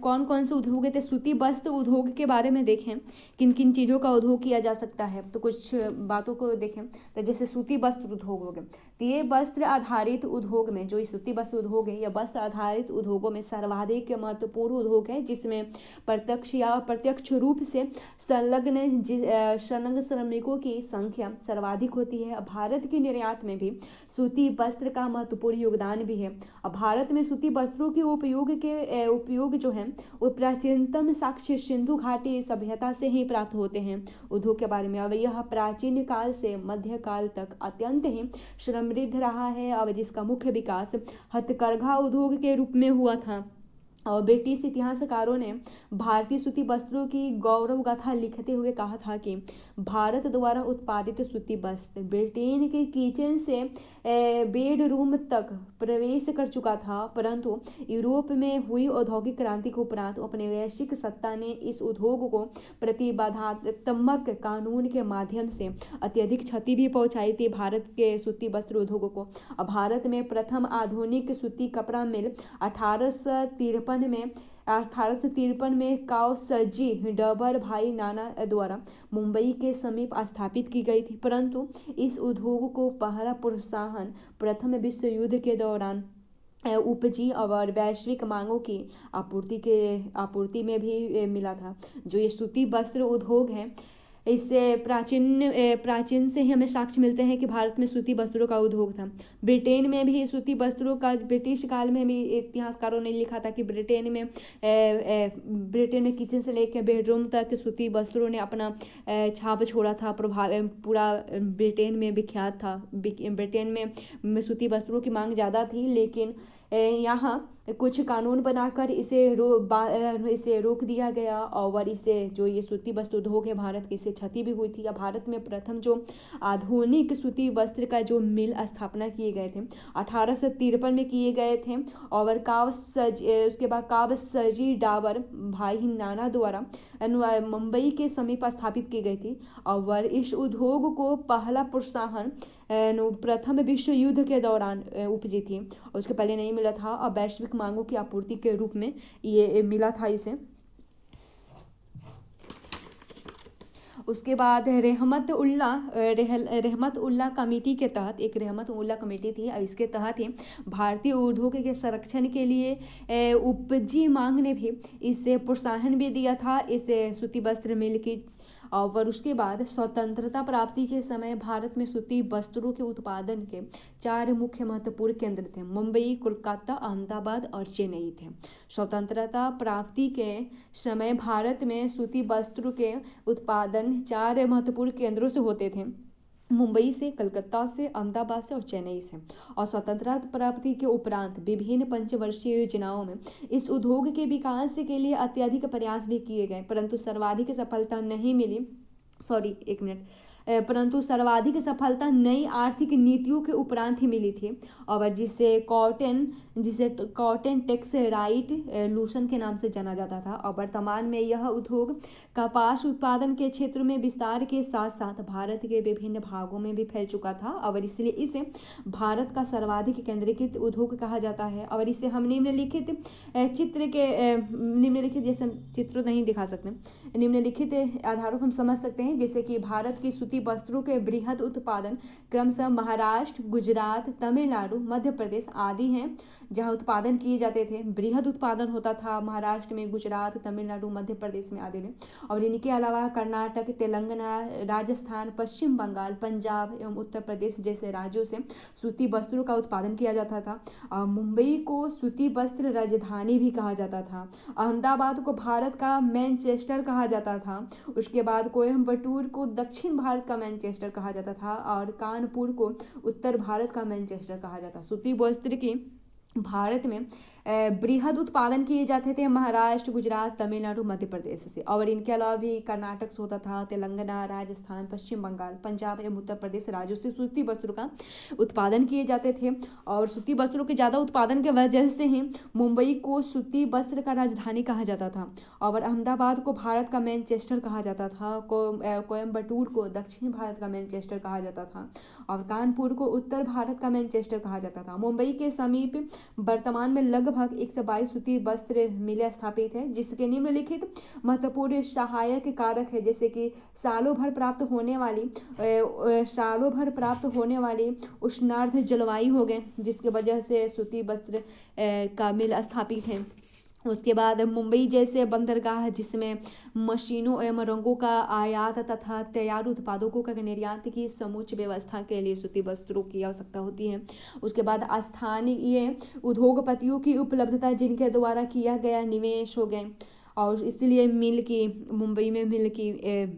कौन कौन से उद्योग है, सूती वस्त्र उद्योग के बारे में देखें, किन किन चीज़ों का उद्योग किया जा सकता है। तो कुछ बातों को देखें। तो जैसे सूती वस्त्र उद्योग हो गए, तो ये वस्त्र आधारित उद्योग में, जो सूती वस्त्र उद्योग है, यह वस्त्र आधारित उद्योगों में सर्वाधिक महत्वपूर्ण उद्योग है, जिसमें प्रत्यक्ष या अप्रत्यक्ष रूप से संलग्न श्रमिकों की संख्या सर्वाधिक होती है। भारत के निर्यात में भी सूती वस्त्र का महत्वपूर्ण योगदान भी है। भारत में सूती सूती वस्त्रों के उपयोग जो है वो प्राचीनतम साक्ष्य सिंधु घाटी सभ्यता से ही प्राप्त होते हैं। उद्योग के बारे में, अब यह प्राचीन काल से मध्य काल तक अत्यंत ही समृद्ध रहा है। अब जिसका मुख्य विकास हथकरघा उद्योग के रूप में हुआ था। और ब्रिटिश इतिहासकारों ने भारतीय सूती वस्त्रों की गौरव गाथा लिखते हुए कहा था कि भारत द्वारा उत्पादित सूती वस्त्र ब्रिटेन के किचन से बेडरूम तक प्रवेश कर चुका था, परंतु यूरोप में हुई औद्योगिक क्रांति के उपरांत अपने वैश्विक सत्ता ने इस उद्योग को प्रतिबंधात्मक कानून के माध्यम से अत्यधिक क्षति भी पहुंचाई थी भारत के सूती वस्त्र उद्योग को। भारत में प्रथम आधुनिक सूती कपड़ा मिल 1853 में काओसजी डबर भाई नाना द्वारा मुंबई के समीप स्थापित की गई थी, परंतु इस उद्योग को पहला प्रोत्साहन प्रथम विश्व युद्ध के दौरान उपजी और वैश्विक मांगों की आपूर्ति में भी मिला था। जो ये सूती वस्त्र उद्योग है, इससे प्राचीन से ही हमें साक्ष्य मिलते हैं कि भारत में सूती वस्त्रों का उद्योग था। ब्रिटेन में भी सूती वस्त्रों का ब्रिटिश काल में भी इतिहासकारों ने लिखा था कि ब्रिटेन में किचन से लेकर बेडरूम तक सूती वस्त्रों ने अपना छाप छोड़ा था, प्रभाव पूरा ब्रिटेन में विख्यात था। ब्रिटेन में सूती वस्त्रों की मांग ज़्यादा थी, लेकिन यहाँ कुछ कानून बनाकर इसे रोक दिया गया और इससे जो ये सूती वस्त्र उद्योग है भारत की, इससे क्षति भी हुई थी। अब भारत में प्रथम जो आधुनिक सूती वस्त्र का जो मिल स्थापना किए गए थे 1853 में किए गए थे और उसके बाद कावसजी डाबर भाई नाना द्वारा मुंबई के समीप स्थापित की गई थी और इस उद्योग को पहला प्रोत्साहन प्रथम विश्व युद्ध के दौरान उपजी थी। उसके पहले नहीं मिला था और वैश्विक मांगों की आपूर्ति के रूप में ये मिला था इसे। उसके बाद रहमत उल्ला कमेटी के तहत, एक रहमत उल्ला कमेटी थी, अब इसके तहत ही भारतीय उद्योग के संरक्षण के लिए उपजी मांग ने भी इसे प्रोत्साहन भी दिया था, इसे सूती वस्त्र मिल की। और उसके बाद स्वतंत्रता प्राप्ति के समय भारत में सूती वस्त्रों के उत्पादन के 4 मुख्य महत्वपूर्ण केंद्र थे। मुंबई, कोलकाता, अहमदाबाद और चेन्नई थे। स्वतंत्रता प्राप्ति के समय भारत में सूती वस्त्रों के उत्पादन 4 महत्वपूर्ण केंद्रों से होते थे, मुंबई से, कलकत्ता से, अहमदाबाद से और चेन्नई से। और स्वतंत्रता प्राप्ति के उपरांत विभिन्न पंचवर्षीय योजनाओं में इस उद्योग के विकास के लिए अत्यधिक प्रयास भी किए गए, परंतु सर्वाधिक सफलता नई आर्थिक नीतियों के उपरांत ही मिली थी और जिसे कॉटन टैक्स राइवोल्यूशन के नाम से जाना जाता था। और वर्तमान में यह उद्योग कपास उत्पादन के क्षेत्र में विस्तार के साथ साथ भारत के विभिन्न भागों में भी फैल चुका था और इसलिए इसे भारत का सर्वाधिक केंद्रीकृत उद्योग कहा जाता है। और इसे हम निम्नलिखित जैसे चित्र नहीं दिखा सकते, निम्नलिखित आधारों पर हम समझ सकते हैं, जैसे कि भारत की सूती वस्त्रों के बृहद उत्पादन क्रमशः महाराष्ट्र, गुजरात, तमिलनाडु, मध्य प्रदेश आदि हैं जहां उत्पादन किए जाते थे। बृहद उत्पादन होता था महाराष्ट्र में, गुजरात, तमिलनाडु, मध्य प्रदेश में आदि में। और इनके अलावा कर्नाटक, तेलंगाना, राजस्थान, पश्चिम बंगाल, पंजाब एवं उत्तर प्रदेश जैसे राज्यों से सूती वस्त्रों का उत्पादन किया जाता था। मुंबई को सूती वस्त्र राजधानी भी कहा जाता था। अहमदाबाद को भारत का मैनचेस्टर कहा जाता था। उसके बाद कोयम्बटूर को दक्षिण भारत का मैनचेस्टर कहा जाता था और कानपुर को उत्तर भारत का मैनचेस्टर कहा जाता। सूती वस्त्र की भारत में बृहद उत्पादन किए जाते थे महाराष्ट्र, गुजरात, तमिलनाडु, मध्य प्रदेश से। और इनके अलावा भी कर्नाटक से होता था, तेलंगाना, राजस्थान, पश्चिम बंगाल, पंजाब एवं उत्तर प्रदेश राज्यों से सूती वस्त्रों का उत्पादन किए जाते थे। और सूती वस्त्रों के ज़्यादा उत्पादन के वजह से ही मुंबई को सूती वस्त्र का राजधानी कहा जाता था और अहमदाबाद को भारत का मैनचेस्टर कहा जाता था, कोयम्बटूर को दक्षिण भारत का मैनचेस्टर कहा जाता था और कानपुर को उत्तर भारत का मैनचेस्टर कहा जाता था। मुंबई के समीप वर्तमान में लगभग 122 सूती वस्त्र मिलें स्थापित है, जिसके निम्नलिखित महत्वपूर्ण सहायक कारक है, जैसे कि सालों भर प्राप्त होने वाली उष्णार्ध जलवायु हो गए, जिसकी वजह से सूती वस्त्र का मिल स्थापित है। उसके बाद मुंबई जैसे बंदरगाह जिसमें मशीनों एवं रंगों का आयात तथा तैयार उत्पादों का निर्यात की समुचित व्यवस्था के लिए सूती वस्त्रों की आवश्यकता होती है। उसके बाद स्थानीय उद्योगपतियों की उपलब्धता जिनके द्वारा किया गया निवेश हो गए और इसलिए मिल की मुंबई में मिल की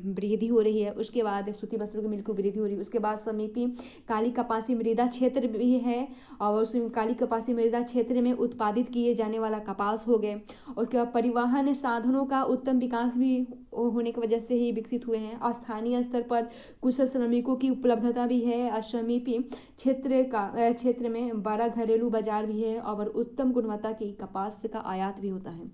वृद्धि हो रही है। उसके बाद सूती वस्त्रों की मिल की वृद्धि हो रही है। उसके बाद समीपी काली कपासी मृदा क्षेत्र भी है और उस काली कपासी मृदा क्षेत्र में उत्पादित किए जाने वाला कपास हो गए और क्या परिवहन साधनों का उत्तम विकास भी होने की वजह से ही विकसित हुए हैं। स्थानीय स्तर पर कुशल श्रमिकों की उपलब्धता भी है। समीपी क्षेत्र में बड़ा घरेलू बाजार भी है और उत्तम गुणवत्ता की कपास का आयात भी होता है।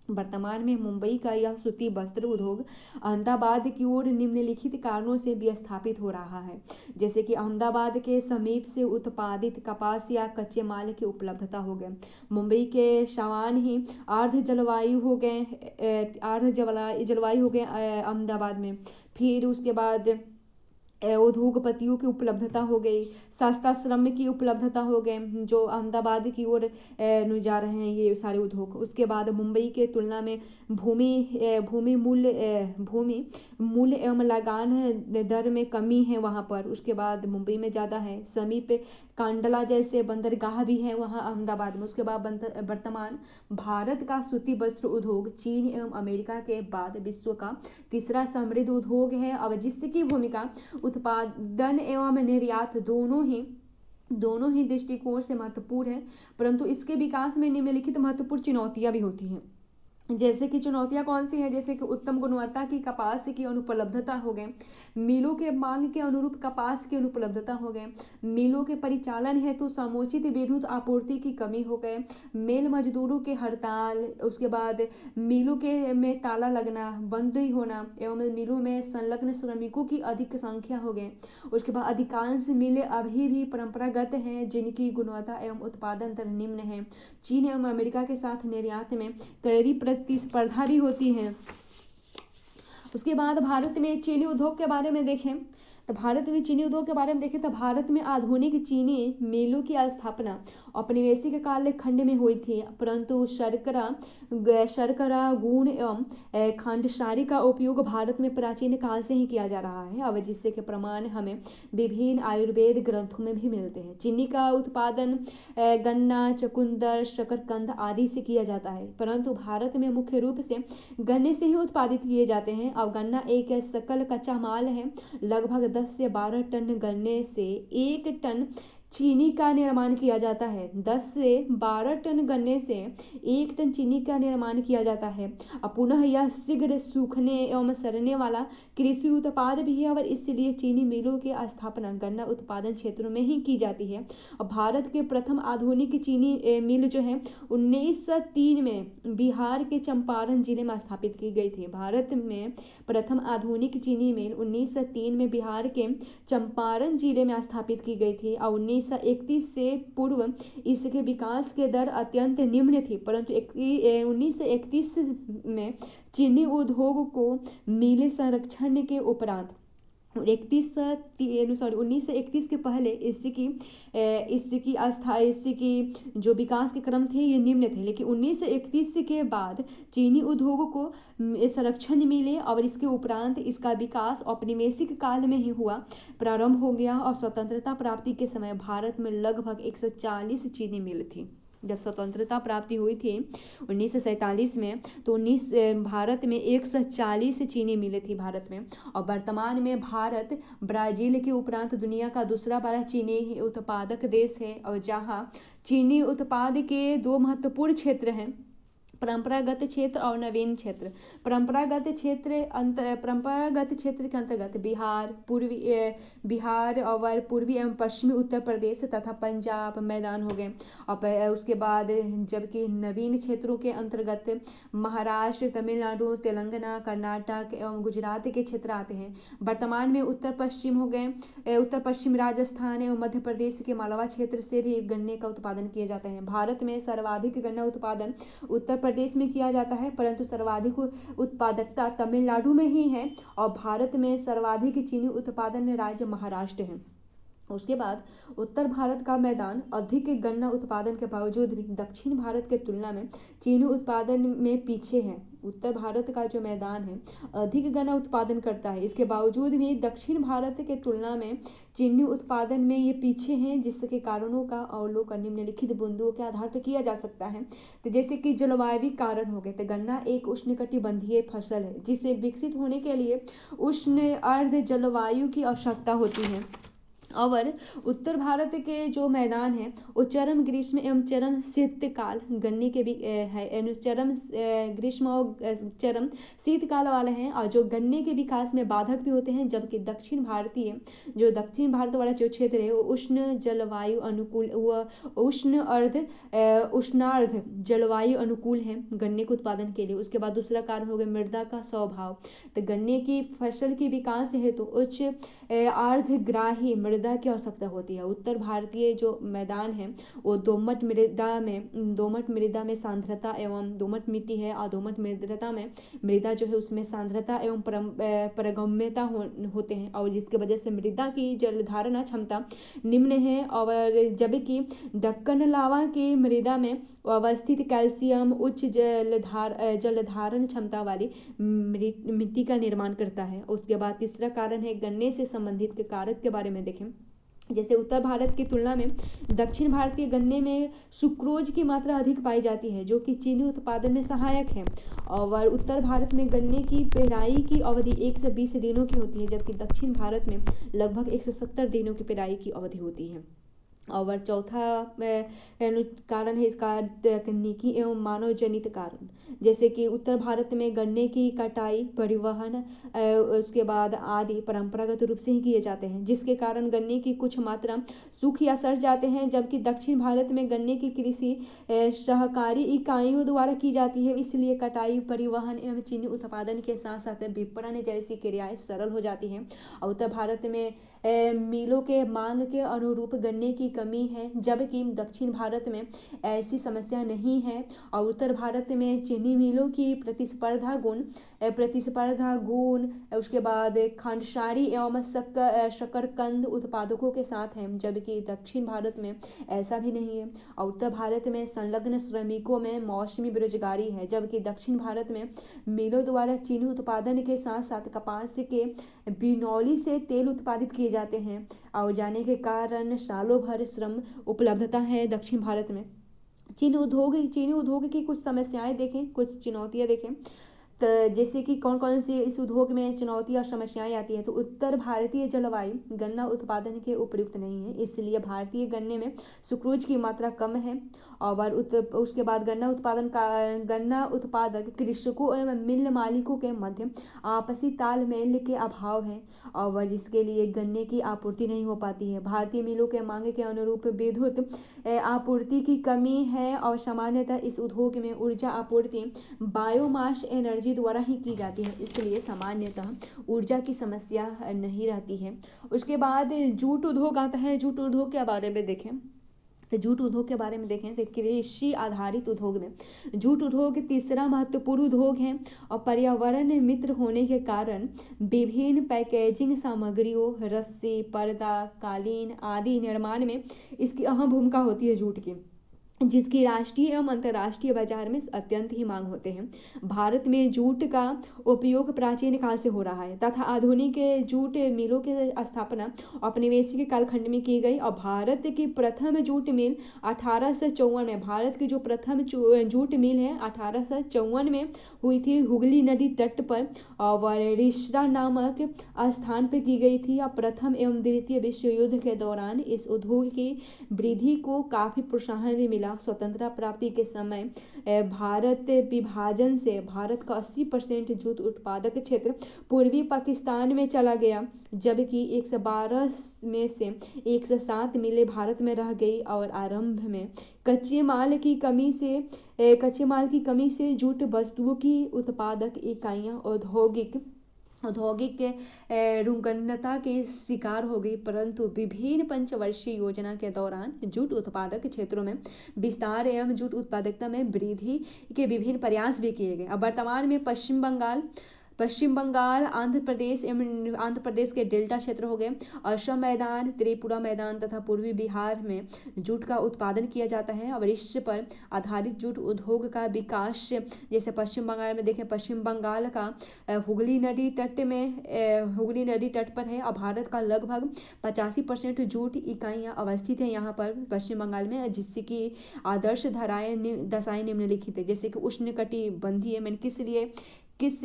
वर्तमान में मुंबई का यह सूती वस्त्र उद्योग अहमदाबाद की ओर निम्नलिखित कारणों से विस्थापित हो रहा है, जैसे कि अहमदाबाद के समीप से उत्पादित कपास या कच्चे माल की उपलब्धता हो गए। मुंबई के समान ही अर्ध जलवायु हो गए अहमदाबाद में। फिर उसके बाद उद्योगपतियों की उपलब्धता हो गई, सस्ता श्रम की उपलब्धता हो गए जो अहमदाबाद की ओर जा रहे हैं ये सारे उद्योग। उसके बाद मुंबई के तुलना में भूमि मूल्य एवं लगान दर में कमी है वहाँ पर। उसके बाद मुंबई में ज़्यादा है। समीप कांडला जैसे बंदरगाह भी है वहाँ अहमदाबाद में। उसके बाद वर्तमान भारत का सूती वस्त्र उद्योग चीन एवं अमेरिका के बाद विश्व का तीसरा समृद्ध उद्योग है और जिसकी भूमिका उत्पादन एवं निर्यात दोनों ही दृष्टिकोण से महत्वपूर्ण है, परंतु इसके विकास में निम्नलिखित महत्वपूर्ण चुनौतियां भी होती हैं। जैसे कि चुनौतियां कौन सी है, जैसे कि उत्तम गुणवत्ता की कपास की अनुपलब्धता हो गए, मिलों के मांग के अनुरूप कपास की अनुपलब्धता हो गए, मिलों के परिचालन हेतु समुचित विद्युत आपूर्ति की कमी हो गए, मेल मजदूरों के हड़ताल, उसके बाद मिलों के में ताला लगना, बंद ही होना एवं मिलों में संलग्न श्रमिकों की अधिक संख्या हो गए। उसके बाद अधिकांश मिलें अभी भी परंपरागत हैं जिनकी गुणवत्ता एवं उत्पादन दर निम्न है। चीन एवं अमेरिका के साथ निर्यात में कड़ी प्रतिस्पर्धा भी होती है। उसके बाद भारत में चीनी उद्योग के बारे में देखें तो भारत में आधुनिक चीनी मिलों की स्थापना औपनिवेशिक कालखंड में हुई थी, परंतु शर्करा गुड़ एवं खांडसारी का उपयोग भारत में प्राचीन काल से ही किया जा रहा है अब जिससे के प्रमाण हमें विभिन्न आयुर्वेद ग्रंथों में भी मिलते हैं। चीनी का उत्पादन गन्ना, चुकंदर, शकरकंद आदि से किया जाता है, परंतु भारत में मुख्य रूप से गन्ने से ही उत्पादित किए जाते हैं। अब गन्ना एक सकल कच्चा माल है। लगभग 10 से 12 टन गन्ने से 1 टन चीनी का निर्माण किया जाता है। 10 से 12 टन गन्ने से 1 टन चीनी का निर्माण किया जाता है। अब पुनः यह शीघ्र सूखने एवं सड़ने वाला कृषि उत्पाद भी है और इसलिए चीनी मिलों की स्थापना गन्ना उत्पादन क्षेत्रों में ही की जाती है। और भारत के प्रथम आधुनिक चीनी मिल जो है 1903 में बिहार के चंपारण जिले में स्थापित की गई थी। भारत में प्रथम आधुनिक चीनी मिल 1903 में बिहार के चंपारण जिले में स्थापित की गई थी और 1931 से पूर्व इसके विकास के दर अत्यंत निम्न थी, परंतु 1931 में चीनी उद्योग को मिले संरक्षण के उपरांत 1931 के पहले इसकी जो विकास के क्रम थे ये निम्न थे, लेकिन 1931 के बाद चीनी उद्योग को संरक्षण मिले और इसके उपरांत इसका विकास औपनिवेशिक काल में ही हुआ प्रारंभ हो गया और स्वतंत्रता प्राप्ति के समय भारत में लगभग 140 चीनी मिल थी। जब स्वतंत्रता प्राप्ति हुई थी 1947 में तो भारत में 140 चीनी मिलें थी भारत में। और वर्तमान में भारत ब्राजील के उपरांत दुनिया का दूसरा बड़ा चीनी उत्पादक देश है और जहां चीनी उत्पाद के 2 महत्वपूर्ण क्षेत्र हैं, परंपरागत क्षेत्र और नवीन क्षेत्र। परंपरागत क्षेत्र के अंतर्गत बिहार और पूर्वी एवं पश्चिमी उत्तर प्रदेश तथा पंजाब मैदान हो गए। और उसके बाद जबकि नवीन क्षेत्रों के अंतर्गत महाराष्ट्र, तमिलनाडु, तेलंगाना, कर्नाटक एवं गुजरात के क्षेत्र आते हैं। वर्तमान में उत्तर पश्चिम राजस्थान एवं मध्य प्रदेश के मालवा क्षेत्र से भी गन्ने का उत्पादन किया जाता है। भारत में सर्वाधिक गन्ना उत्पादन उत्तर प्रदेश में किया जाता है, परंतु सर्वाधिक उत्पादकता तमिलनाडु में ही है और भारत में सर्वाधिक चीनी उत्पादन राज्य महाराष्ट्र है। उसके बाद उत्तर भारत का मैदान अधिक गन्ना उत्पादन के बावजूद भी दक्षिण भारत के तुलना में चीनी उत्पादन में पीछे है। उत्तर भारत का जो मैदान है अधिक गन्ना उत्पादन करता है, इसके बावजूद भी दक्षिण भारत के तुलना में चीनी उत्पादन में ये पीछे हैं, जिसके कारणों का अवलोकन निम्नलिखित बिंदुओं के आधार पर किया जा सकता है। तो जैसे कि जलवायु कारण हो गए, तो गन्ना एक उष्णकटिबंधीय फसल है जिसे विकसित होने के लिए उष्ण अर्ध जलवायु की आवश्यकता होती है। और उत्तर भारत के जो मैदान है वो चरम ग्रीष्म एवं चरम शीतकाल गन्ने के भी है, चरम ग्रीष्म और चरम शीतकाल वाले हैं, और जो गन्ने के विकास में बाधक भी होते हैं। जबकि दक्षिण भारत वाला जो क्षेत्र है वो उष्ण जलवायु अनुकूल, वो उष्णार्ध जलवायु अनुकूल है गन्ने के उत्पादन के लिए। उसके बाद दूसरा कारण हो गया मृदा का स्वभाव। तो गन्ने की फसल की विकास हेतु उच्च आर्द्रग्राही मृदा की आवश्यकता होती है। उत्तर भारतीय जो मैदान है वो दोमट मृदा में सांद्रता एवं दोमट मिट्टी है, और दोमट मृदा जो है उसमें सांद्रता एवं पारगम्यता होते हैं, और जिसके वजह से मृदा की जल धारण क्षमता निम्न है। और जबकि दक्कन लावा की मृदा में अवस्थित कैल्शियम उच्च जल धारण क्षमता वाली मिट्टी का निर्माण करता है। उसके बाद तीसरा कारण है गन्ने से संबंधित के कारक के बारे में देखें। जैसे उत्तर भारत की तुलना में दक्षिण भारतीय गन्ने में सुक्रोज की मात्रा अधिक पाई जाती है, जो कि चीनी उत्पादन में सहायक है। और उत्तर भारत में गन्ने की पेराई की अवधि 120 दिनों की होती है, जबकि दक्षिण भारत में लगभग 170 दिनों की पेराई की अवधि होती है। और चौथा कारण है इसका तकनीकी एवं मानव जनित कारण। जैसे कि उत्तर भारत में गन्ने की कटाई, परिवहन, उसके बाद आदि परंपरागत रूप से ही किए जाते हैं, जिसके कारण गन्ने की कुछ मात्रा सूख या सड़ जाते हैं। जबकि दक्षिण भारत में गन्ने की कृषि सहकारी इकाइयों द्वारा की जाती है, इसलिए कटाई, परिवहन एवं चीनी उत्पादन के साथ साथ विपणन जैसी क्रियाएं सरल हो जाती हैं। और उत्तर भारत में मिलों के मांग के अनुरूप गन्ने की कमी है, जबकि दक्षिण भारत में ऐसी समस्या नहीं है। और उत्तर भारत में चीनी मिलों की प्रतिस्पर्धा गुण उसके बाद खांडसारी एवं शकरकंद उत्पादकों के साथ है, जबकि दक्षिण भारत में ऐसा भी नहीं है। और उत्तर भारत में संलग्न श्रमिकों में मौसमी बेरोजगारी है, जबकि दक्षिण भारत में मिलों द्वारा चीनी उत्पादन के साथ साथ कपास के बिनौली से तेल उत्पादित किए जाते हैं, और जाने के कारण सालों भर श्रम उपलब्धता है दक्षिण भारत में। चीनी उद्योग की कुछ समस्याएं देखें, कुछ चुनौतियां देखें। तो जैसे कि कौन कौन सी इस उद्योग में चुनौतियां और समस्याएं आती है। तो उत्तर भारतीय जलवायु गन्ना उत्पादन के उपयुक्त नहीं है, इसलिए भारतीय गन्ने में सुक्रोज की मात्रा कम है। और उसके बाद गन्ना उत्पादक कृषकों एवं मिल मालिकों के मध्य आपसी तालमेल के अभाव है, और जिसके लिए गन्ने की आपूर्ति नहीं हो पाती है। भारतीय मिलों के मांग के अनुरूप विद्युत आपूर्ति की कमी है, और सामान्यतः इस उद्योग में ऊर्जा आपूर्ति बायोमास एनर्जी द्वारा ही की जाती है, इसलिए सामान्यतः ऊर्जा की समस्या नहीं रहती है। उसके बाद जूट उद्योग आता है। जूट उद्योग के बारे में देखें तो कृषि आधारित उद्योग में जूट उद्योग तीसरा महत्वपूर्ण उद्योग है, और पर्यावरण मित्र होने के कारण विभिन्न पैकेजिंग सामग्रियों, रस्सी, पर्दा, कालीन आदि निर्माण में इसकी अहम भूमिका होती है जूट की, जिसकी राष्ट्रीय एवं अंतर्राष्ट्रीय बाजार में अत्यंत ही मांग होते हैं। भारत में जूट का उपयोग प्राचीन काल से हो रहा है तथा आधुनिक जूट मिलों की स्थापना औपनिवेशिक कालखंड में की गई। और भारत की प्रथम जूट मिल 1854 में, भारत की जो प्रथम जूट मिल है 1854 में हुई थी, हुगली नदी तट पर और रिश्रा नामक स्थान पर की गई थी। और प्रथम एवं द्वितीय विश्व युद्ध के दौरान इस उद्योग की वृद्धि को काफी प्रोत्साहन भी मिला। स्वतंत्रता प्राप्ति के समय भारत विभाजन से भारत का 80% जूट उत्पादक क्षेत्र पूर्वी पाकिस्तान में चला गया, जबकि 112 में से 107 मिलें भारत में रह गई। और आरंभ में कच्चे माल की कमी से जूट वस्तुओं की उत्पादक इकाइयां औद्योगिक रुग्णता के शिकार हो गई, परंतु विभिन्न पंचवर्षीय योजना के दौरान जूट उत्पादक क्षेत्रों में विस्तार एवं जूट उत्पादकता में वृद्धि के विभिन्न प्रयास भी किए गए। अब वर्तमान में पश्चिम बंगाल पश्चिम बंगाल, आंध्र प्रदेश एवं आंध्र प्रदेश के डेल्टा क्षेत्र हो गए, असम मैदान, त्रिपुरा मैदान तथा पूर्वी बिहार में जूट का उत्पादन किया जाता है। और इस पर आधारित जूट उद्योग का विकास, जैसे पश्चिम बंगाल में देखें, पश्चिम बंगाल का हुगली नदी तट पर है और भारत का लगभग 85% जूट इकाइयाँ अवस्थित हैं यहाँ पर पश्चिम बंगाल में, जिससे कि आदर्श दशाएं निम्नलिखित है, जैसे कि उष्णकटिबंधीय, मैंने किस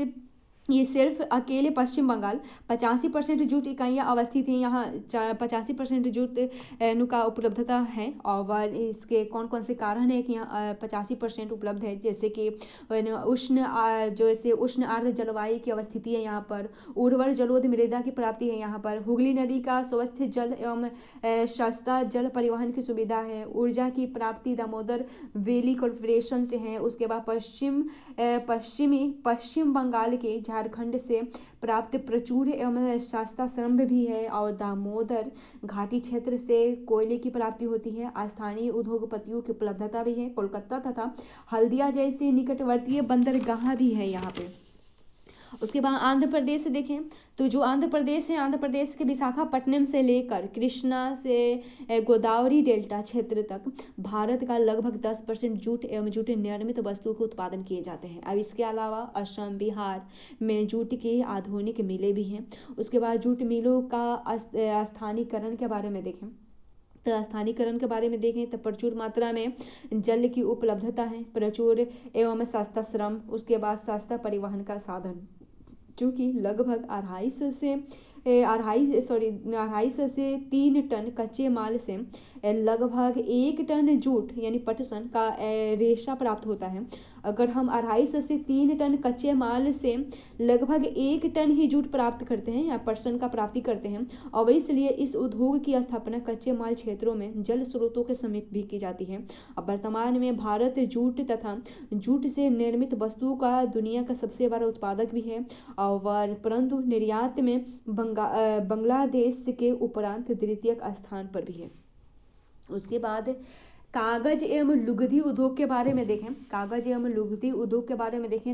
ये सिर्फ अकेले पश्चिम बंगाल 85% जूट इकाइयाँ अवस्थित हैं यहाँ, 85% जूट का उपलब्धता है। और इसके कौन कौन से कारण है कि यहाँ 85% उपलब्ध है, जैसे कि उष्ण आर्द्र जलवायु की अवस्थिति है यहाँ पर, उर्वर जलोढ़ मृदा की प्राप्ति है यहाँ पर, हुगली नदी का स्वस्थ जल एवं सस्ता जल परिवहन की सुविधा है, ऊर्जा की प्राप्ति दामोदर वैली कॉर्पोरेशन से है। उसके बाद पश्चिम बंगाल के झारखंड से प्राप्त प्रचुर एवं सस्ता श्रम भी है, और दामोदर घाटी क्षेत्र से कोयले की प्राप्ति होती है। स्थानीय उद्योगपतियों की उपलब्धता भी है। कोलकाता तथा हल्दिया जैसे निकटवर्तीय बंदरगाह भी है यहाँ पे। उसके बाद आंध्र प्रदेश से देखें तो जो आंध्र प्रदेश है, आंध्र प्रदेश के विशाखापट्टनम से लेकर कृष्णा से गोदावरी डेल्टा क्षेत्र तक भारत का लगभग 10% जूट एवं जूट निर्मित वस्तुओं के उत्पादन किए जाते हैं। अब इसके अलावा असम, बिहार में जूट की आधुनिक मिलें भी हैं। उसके बाद जूट मिलों का स्थानीयकरण के बारे में देखें तो स्थानीयकरण के बारे में देखें तो प्रचुर मात्रा में जल की उपलब्धता है, प्रचुर एवं सस्ता श्रम, उसके बाद सस्ता परिवहन का साधन, जो कि लगभग 250 से 3 टन कच्चे माल से लगभग 1 टन जूट यानी पटसन का रेशा प्राप्त होता है। अगर हम 250 से 3 टन कच्चे माल से लगभग 1 टन ही जूट प्राप्त करते हैं या पटसन का प्राप्ति करते हैं, और इसलिए इस उद्योग की स्थापना कच्चे माल क्षेत्रों में जल स्रोतों के समीप भी की जाती है। अब वर्तमान में भारत जूट तथा जूट से निर्मित वस्तुओं का दुनिया का सबसे बड़ा उत्पादक भी है, और परंतु निर्यात में बांग्लादेश के उपरांत द्वितीय स्थान पर भी है। उसके बाद कागज एवं लुगदी उद्योग के बारे में देखें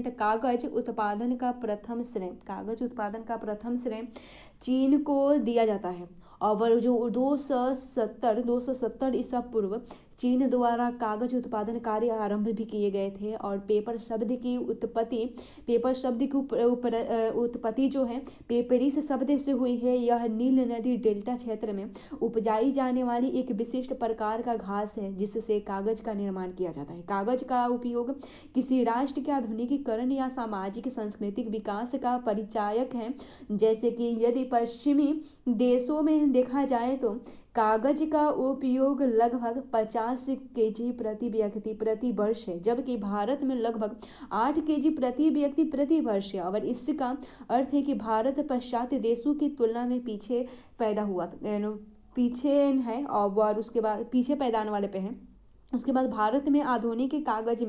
तो कागज उत्पादन का प्रथम श्रेय चीन को दिया जाता है, और जो 270 ईसा पूर्व चीन द्वारा कागज उत्पादन कार्य आरंभ भी किए गए थे। और पेपर शब्द की उत्पत्ति जो है पेपरिस शब्द से हुई है। यह नील नदी डेल्टा क्षेत्र में उपजाई जाने वाली एक विशिष्ट प्रकार का घास है, जिससे कागज का निर्माण किया जाता है। कागज का उपयोग किसी राष्ट्र के आधुनिकीकरण या सामाजिक सांस्कृतिक विकास का परिचायक है, जैसे कि यदि पश्चिमी देशों में देखा जाए तो कागज का उपयोग लगभग 50 केजी प्रति व्यक्ति प्रति वर्ष है, जबकि भारत में लगभग 8 केजी प्रति व्यक्ति प्रति वर्ष है। और इसका अर्थ है कि भारत पाश्चात्य देशों की तुलना में पीछे है, और उसके बाद पीछे पैदा आने वाले पे है। उसके बाद भारत में आधुनिक कागज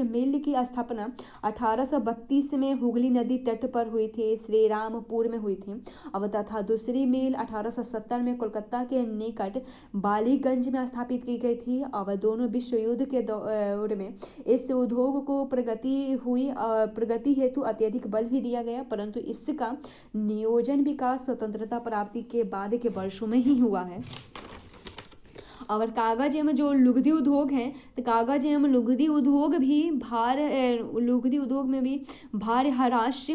मिल की स्थापना 1832 में हुगली नदी तट पर हुई थी, श्रीरामपुर में हुई थी। अब तथा दूसरी मिल 1870 में कोलकाता के निकट बालीगंज में स्थापित की गई थी। अब दोनों विश्व युद्ध के दौर में इस उद्योग को प्रगति हेतु अत्यधिक बल भी दिया गया, परंतु इसका नियोजन विकास स्वतंत्रता प्राप्ति के बाद के वर्षों में ही हुआ है। और कागज एवं जो लुगदी उद्योग है तो कागज एवं लुगदी उद्योग में भी भारी हराश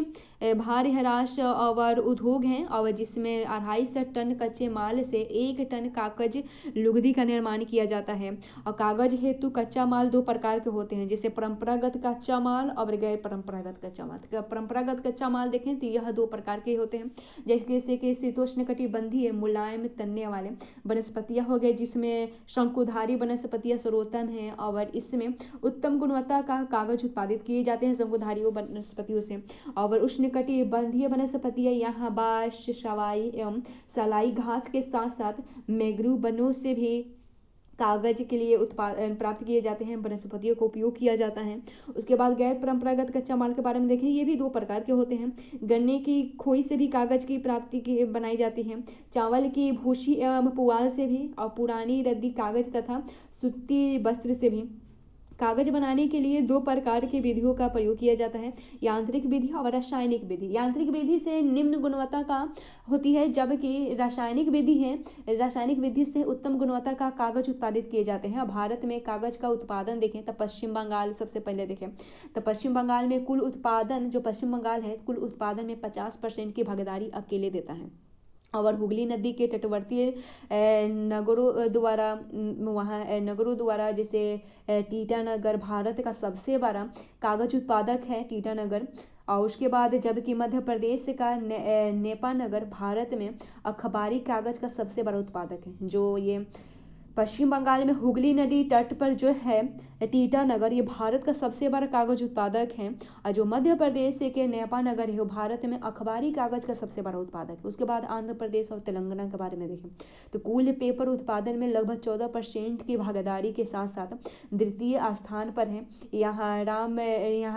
और उद्योग हैं, और जिसमें 250 टन कच्चे माल से 1 टन कागज लुगदी का निर्माण किया जाता है। और कागज हेतु कच्चा माल 2 प्रकार के होते हैं, जैसे परंपरागत कच्चा माल और गैर परंपरागत कच्चा माल। परंपरागत कच्चा माल देखें तो यह 2 प्रकार के होते हैं, जैसे कि शीतोष्णकटिबंधीय मुलायम तनने वाले वनस्पतियां हो गए, जिसमें शंकुधारी वनस्पतियां सर्वोत्तम है, और इसमें उत्तम गुणवत्ता का कागज उत्पादित किए जाते हैं शंकुधारी वनस्पतियों से। और उष्णकटिबंधीय वनस्पतियां यहाँ बांस, सवाई एवं सलाई घास के साथ साथ मैंग्रोव वनों से भी कागज के लिए उत्पादन प्राप्त किए जाते हैं, वनस्पतियों का उपयोग किया जाता है। उसके बाद गैर परंपरागत कच्चा माल के बारे में देखें, ये भी 2 प्रकार के होते हैं। गन्ने की खोई से भी कागज की प्राप्ति बनाई जाती है, चावल की भूसी एवं पुआल से भी, और पुरानी रद्दी कागज तथा सूती वस्त्र से भी कागज बनाने के लिए दो प्रकार की विधियों का प्रयोग किया जाता है, यांत्रिक विधि और रासायनिक विधि। यांत्रिक विधि से निम्न गुणवत्ता का होती है, जबकि रासायनिक विधि से उत्तम गुणवत्ता का कागज उत्पादित किए जाते हैं। भारत में कागज का उत्पादन देखें तो पश्चिम बंगाल सबसे पहले देखें तो पश्चिम बंगाल में कुल उत्पादन, जो पश्चिम बंगाल है, कुल उत्पादन में 50% की भागीदारी अकेले देता है। और हुगली नदी के तटवर्ती नगरों द्वारा जैसे टीटानगर भारत का सबसे बड़ा कागज उत्पादक है, टीटानगर। और उसके बाद जबकि मध्य प्रदेश का नेपानगर भारत में अखबारी कागज का सबसे बड़ा उत्पादक है। जो ये पश्चिम बंगाल में हुगली नदी तट पर जो है टीटानगर, ये भारत का सबसे बड़ा कागज उत्पादक है। और जो मध्य प्रदेश के नेपानगर है वो भारत में अखबारी कागज का सबसे बड़ा उत्पादक है। उसके बाद आंध्र प्रदेश और तेलंगाना के बारे में देखें तो कुल पेपर उत्पादन में लगभग 14% की भागीदारी के साथ साथ द्वितीय स्थान पर है। यहाँ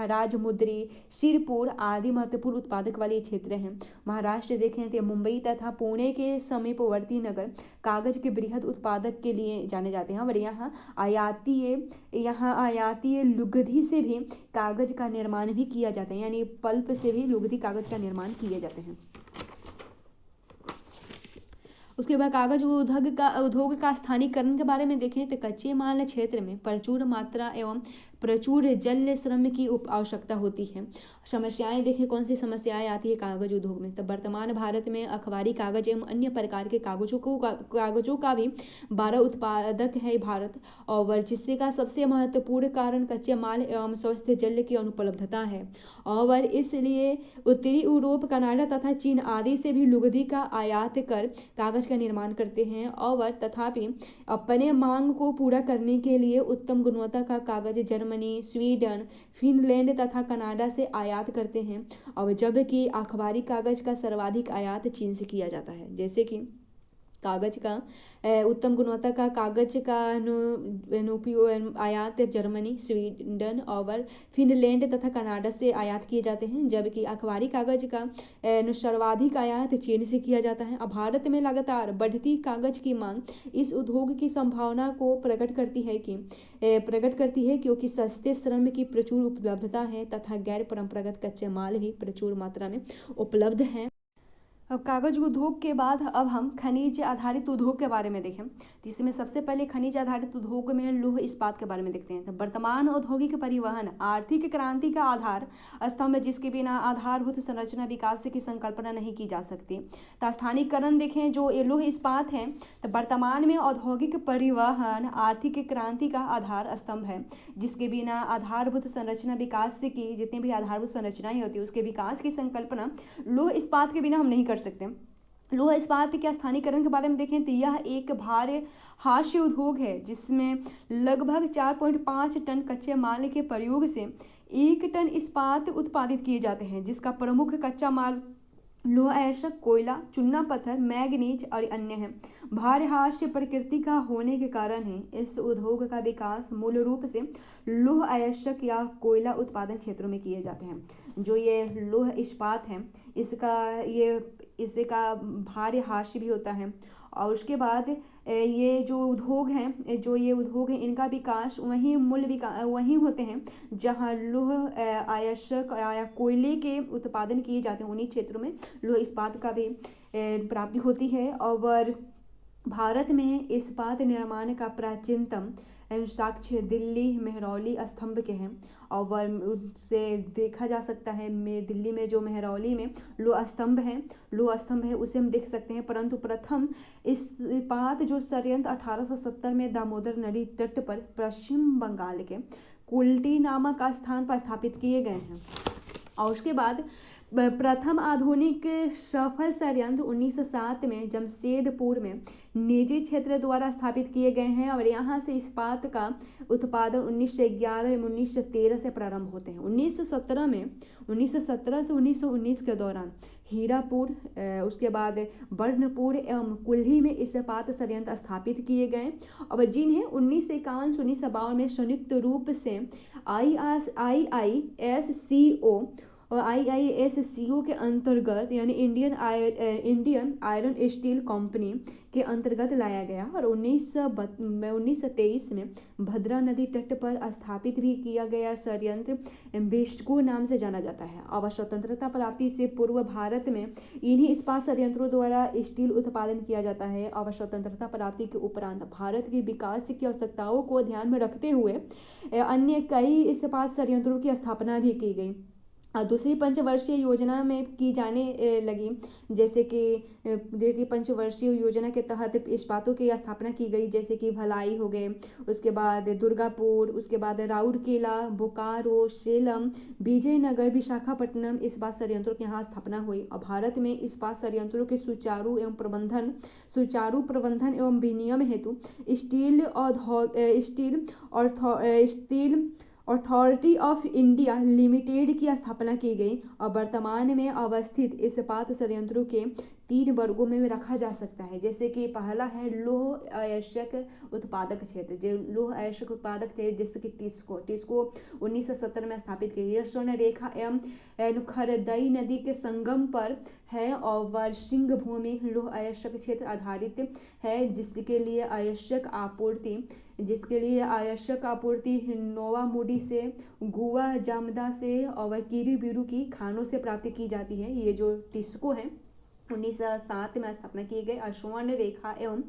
राजमुंद्री, सिरपुर आदि महत्वपूर्ण उत्पादक वाले क्षेत्र हैं। महाराष्ट्र देखें तो मुंबई तथा पुणे के समीपवर्ती नगर कागज के बृहद उत्पादक के लिए जाने जाते हैं। और यहाँ आयातीय लुगदी से भी कागज का निर्माण भी किया जाता है, यानी पल्प से भी लुगदी कागज का निर्माण किए जाते हैं। उसके बाद कागज उद्योग का स्थानीयकरण के बारे में देखें तो कच्चे माल क्षेत्र में प्रचुर मात्रा एवं प्रचुर जल श्रम की आवश्यकता होती है। समस्याएं देखें, कौन सी समस्याएं आती है कागज उद्योग में। तो वर्तमान भारत में अखबारी कागज एवं अन्य प्रकार के कागजों का भी 12 उत्पादक है भारत, और जिससे का सबसे महत्वपूर्ण कारण कच्चे माल एवं स्वस्थ जल की अनुपलब्धता है। और इसलिए उत्तरी यूरोप, कनाडा तथा चीन आदि से भी लुगदी का आयात कर कागज का निर्माण करते हैं। और तथापि अपने मांग को पूरा करने के लिए उत्तम गुणवत्ता का कागज जर्मनी, स्वीडन, फिनलैंड तथा कनाडा से आयात करते हैं। और जबकि अखबारी कागज का सर्वाधिक आयात चीन से किया जाता है। जैसे कि कागज का उत्तम गुणवत्ता का कागज का आयात जर्मनी, स्वीडन और फिनलैंड तथा कनाडा से आयात किए जाते हैं, जबकि अखबारी कागज का सर्वाधिक आयात चीन से किया जाता है। अब भारत में लगातार बढ़ती कागज की मांग इस उद्योग की संभावना को प्रकट करती है, क्योंकि सस्ते श्रम की प्रचुर उपलब्धता है तथा गैर परंपरागत कच्चे माल भी प्रचुर मात्रा में उपलब्ध हैं। अब कागज उद्योग के बाद अब हम खनिज आधारित उद्योग के बारे में देखें, जिसमें सबसे पहले खनिज आधारित उद्योग में लौह इस्पात के बारे में देखते हैं। तो वर्तमान औद्योगिक परिवहन आर्थिक क्रांति का आधार स्तंभ, जिसके बिना आधारभूत संरचना विकास की संकल्पना नहीं की जा सकती। तो स्थानीयकरण देखें, जो लौह इस्पात है, तो वर्तमान में औद्योगिक परिवहन आर्थिक क्रांति का आधार स्तंभ है, जिसके बिना आधारभूत संरचना विकास की, जितनी भी आधारभूत संरचनाएं होती है उसके विकास की संकल्पना लौह इस्पात के बिना हम नहीं कर सकते। लौह इस्पात के स्थानीयकरण के बारे में देखें तो यह एक भारी हास्य उद्योग है, जिसमें लगभग 4.5 टन कच्चे माल के प्रयोग से 1 टन इस्पात उत्पादित किए जाते हैं, जिसका प्रमुख कच्चा माल लौह अयस्क, कोयला, चूना पत्थर, मैग्नीज और अन्य है। भारी हास्य प्रकृति का होने के कारण है इस उद्योग का विकास मूल रूप से लौह अयस्क या कोयला उत्पादन क्षेत्रों में किए जाते हैं। जो ये लौह इस्पात है, इसका भारी हास्य भी होता है। और उसके बाद ये जो उद्योग हैं इनका विकास वहीं होते हैं जहां लौह अयस्क या कोयले के उत्पादन किए जाते हैं। उन्हीं क्षेत्रों में लौह इस्पात का भी प्राप्ति होती है। और भारत में इस्पात निर्माण का प्राचीनतम साक्ष्य दिल्ली मेहरौली स्तंभ के हैं, और उससे देखा जा सकता है दिल्ली में जो मेहरौली में लौह स्तंभ है उसे हम देख सकते हैं। परंतु प्रथम इस्पात जो संयंत्र 1870 में दामोदर नदी तट पर पश्चिम बंगाल के कुल्टी नामक स्थान पर स्थापित किए गए हैं। और उसके बाद प्रथम आधुनिक सफल संयंत्र 1907 में जमशेदपुर में निजी क्षेत्र द्वारा स्थापित किए गए हैं, और यहाँ से इस्पात का उत्पादन 1911 एवं 1913 से प्रारंभ होते हैं। 1917 से 1919 के दौरान हीरापुर, उसके बाद बर्नपुर एवं कुल्ही में इस्पात संयंत्र स्थापित किए गए, और जिन्हें 1951 से 1952 में संयुक्त रूप से IISCO और IISCO के अंतर्गत यानी इंडियन आयरन स्टील कंपनी के अंतर्गत लाया गया और 1923 में भद्रा नदी तट पर स्थापित भी किया गया संयंत्र बेस्टको नाम से जाना जाता है। अब स्वतंत्रता प्राप्ति से पूर्व भारत में इन्हीं इस्पात संयंत्रों द्वारा स्टील उत्पादन किया जाता है। अब स्वतंत्रता प्राप्ति के उपरांत भारत के विकास की आवश्यकताओं को ध्यान में रखते हुए अन्य कई इस्पात संयंत्रों की स्थापना भी की गई। दूसरी पंचवर्षीय योजना में की जाने लगी, जैसे कि देखिए पंचवर्षीय योजना के तहत इस्पातों की स्थापना की गई, जैसे कि भलाई हो गए, उसके बाद दुर्गापुर, उसके बाद राउरकेला, बोकारो, सेलम, विजयनगर, विशाखापट्टनम इस्पात संयंत्रों की यहाँ स्थापना हुई। और भारत में इस्पात संयंत्रों के सुचारू प्रबंधन एवं विनियमन हेतु steel authority of India limited की स्थापना की गई और वर्तमान में अवस्थित इस्पात संयंत्रों के 3 वर्गों में रखा जा सकता है। जैसे कि पहला है लौह अयस्क उत्पादक क्षेत्र, जो लौह अयस्क उत्पादक क्षेत्र जैसे कि टिस्को 1970 में स्थापित की गई। स्वर्ण रेखा एवं खरदई नदी के संगम पर है और वर्षिंग भूमि लौह अयस्क क्षेत्र आधारित है, जिसके लिए आवश्यक आपूर्ति नोवा मूडी से, गुआ जामदा से और कीरीबीरू की खानों से प्राप्त की जाती है। ये जो टिस्को है 1907 में स्थापना की गई। स्वर्ण रेखा एवं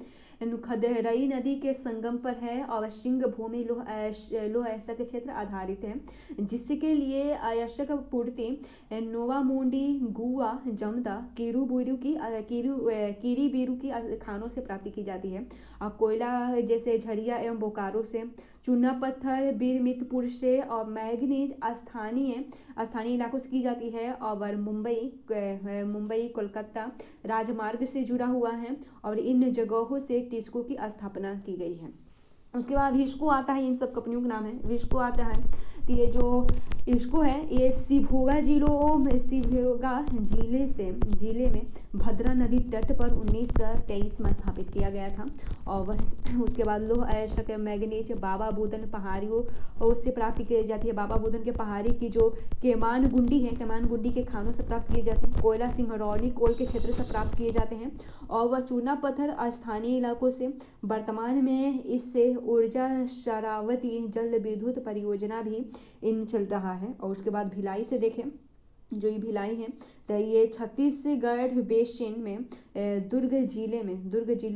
खदरई नदी के संगम पर है और सिंह भूमि लौह अयस्क क्षेत्र आधारित है, जिसके लिए आवश्यक पूर्ति नोवा मुंडी, गुआ जमदा, कीरीबीरू की खानों से प्राप्ति की जाती है। और कोयला जैसे झरिया एवं बोकारो से, चूना पत्थर बीरमितपुर से और मैग्नीज स्थानीय इलाकों से की जाती है और मुंबई कोलकाता राजमार्ग से जुड़ा हुआ है और इन जगहों से टिस्को की स्थापना की गई है। उसके बाद विस्को आता है, इन सब कंपनियों का नाम है। विस्को आता है तो ये जो इसको है ये शिवमोगा जिले में भद्रा नदी तट पर 1923 में स्थापित किया गया था। और उसके बाद लौह अयस्क मैग्नीज बाबा बुदन पहाड़ियों उससे प्राप्त की जाती है। बाबा बुदन के पहाड़ी की जो केमान गुंडी के खानों से प्राप्त किए जाते हैं। कोयला सिंगरौली कोल के क्षेत्र से प्राप्त किए जाते हैं और वह चूना पत्थर स्थानीय इलाकों से। वर्तमान में इससे ऊर्जा शरावती जल विद्युत परियोजना भी इन चल रहा है। और उसके बाद भिलाई से देखें, जो ये भिलाई है तो ये छत्तीसगढ़ बेसिन में दुर्ग जिले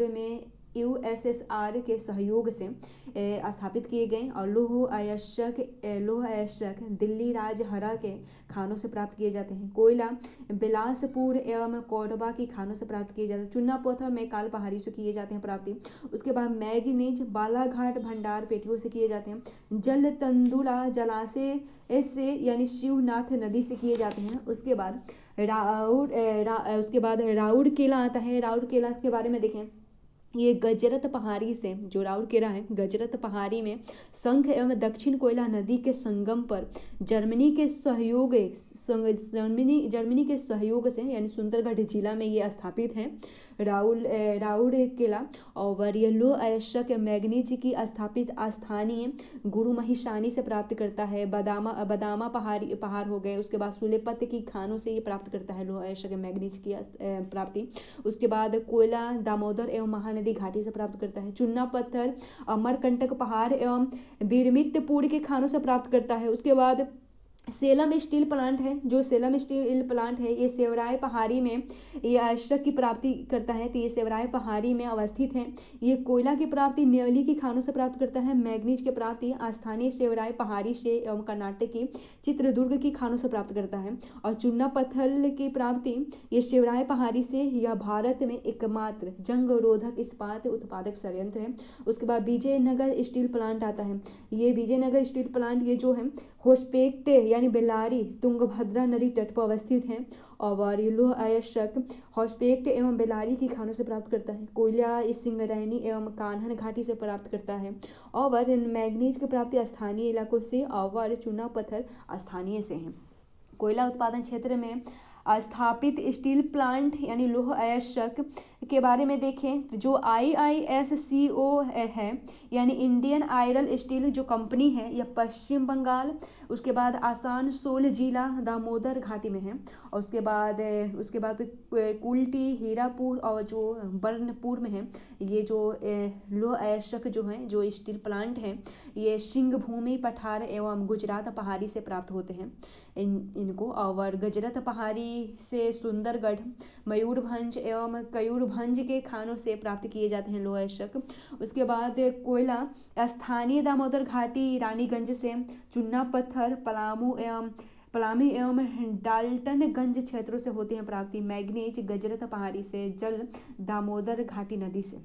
में USSR के सहयोग से स्थापित किए गए और लौह अयस्क दिल्ली राजहरा के खानों से प्राप्त किए जाते हैं। कोयला बिलासपुर एवं कोरबा की खानों से प्राप्त किए जाते हैं। चूना पत्थर मैकाल पहाड़ी से किए जाते हैं प्राप्ति। उसके बाद मैग्नीज बालाघाट भंडार पेटियों से किए जाते हैं। जल तंदुला जलाशय से यानी शिवनाथ नदी से किए जाते हैं। उसके बाद राउरकेला आता है। राउरकेला के बारे में देखें, ये गजरत पहाड़ी से जो राउरकेला है, गजरत पहाड़ी में संख एवं दक्षिण कोयला नदी के संगम पर जर्मनी के सहयोग से यानी सुंदरगढ़ जिला में ये स्थापित है राउरकेला। और ये लौह अयस्क मैग्नीज की स्थापित स्थानीय गुरु महिषानी से प्राप्त करता है। बदामा पहाड़ हो गए। उसके बाद सुलेपत की खानों से ये प्राप्त करता है लौह अयस्क मैग्नीज की प्राप्ति। उसके बाद कोयला दामोदर एवं महानदी घाटी से प्राप्त करता है। चूना पत्थर अमरकंटक पहाड़ एवं बीरमितपुर के खानों से प्राप्त करता है। उसके बाद सेलम स्टील प्लांट है। जो सेलम स्टील प्लांट है ये सेवराय पहाड़ी में ये अयस्क की प्राप्ति करता है। तो ये सेवराय पहाड़ी में अवस्थित है। ये कोयला की प्राप्ति नेवली की खानों से प्राप्त करता है। मैग्नीज की प्राप्ति स्थानीय सेवराय पहाड़ी से एवं कर्नाटक की चित्रदुर्ग की खानों से प्राप्त करता है। और चूना पत्थर की प्राप्ति ये सेवराय पहाड़ी से। यह भारत में एकमात्र जंग रोधक इस्पात उत्पादक संयंत्र है। उसके बाद विजयनगर स्टील प्लांट आता है। ये विजयनगर स्टील प्लांट ये जो है होस्पेट यानी बेल्लारी तुंगभद्रा नदी तट पर अवस्थित है। और ये लौह अयस्क होस्पेट एवं बेल्लारी की खानों से प्राप्त करता है। कोयला सिंगरैनी एवं कान्हन घाटी से प्राप्त करता है। और मैग्नीज की प्राप्ति स्थानीय इलाकों से और चूना पत्थर स्थानीय से है। कोयला उत्पादन क्षेत्र में स्थापित स्टील प्लांट यानी लौह अयस्क के बारे में देखें, जो IISCO है यानी इंडियन आयरन स्टील जो कंपनी है, यह पश्चिम बंगाल, उसके बाद आसनसोल जिला दामोदर घाटी में है, और उसके बाद कुल्टी, हीरापुर और जो बर्नपुर में है। ये जो लौह अयस्क जो है, जो स्टील प्लांट है, ये सिंहभूमि पठार एवं गुजरात पहाड़ी से प्राप्त होते हैं इनको, और गुजरात पहाड़ी से सुंदरगढ़, मयूरभंज एवं कयूरभंज के खानों से प्राप्त किए जाते हैं लौह अयस्क। उसके बाद कोयला स्थानीय दामोदर घाटी, रानीगंज से, चूना पत्थर पलामी एवं डाल्टनगंज क्षेत्रों से होते हैं प्राप्ति। मैग्नीज गुजरात पहाड़ी से, जल दामोदर घाटी नदी से।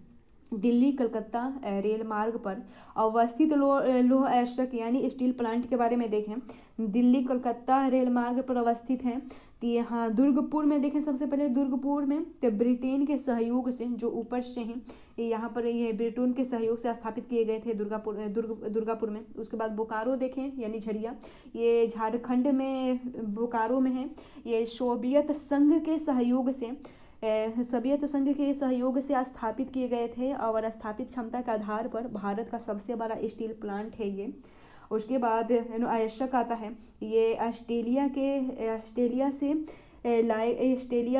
दिल्ली कलकत्ता रेल मार्ग पर अवस्थित लौह अयस्क यानी स्टील प्लांट के बारे में देखें, दिल्ली कलकत्ता रेल मार्ग पर अवस्थित है। तो यहाँ दुर्गपुर में देखें, सबसे पहले दुर्गपुर में तो ब्रिटेन के सहयोग से, जो ऊपर से हैं यहाँ पर ये ब्रिटेन के सहयोग से स्थापित किए गए थे दुर्गापुर में। उसके बाद बोकारो देखें यानी झरिया, ये झारखंड में बोकारो में है। ये सोवियत संघ के सहयोग से स्थापित किए गए थे, और स्थापित क्षमता के आधार पर भारत का सबसे बड़ा स्टील प्लांट है ये। उसके बाद अयस्क आता है, ये ऑस्ट्रेलिया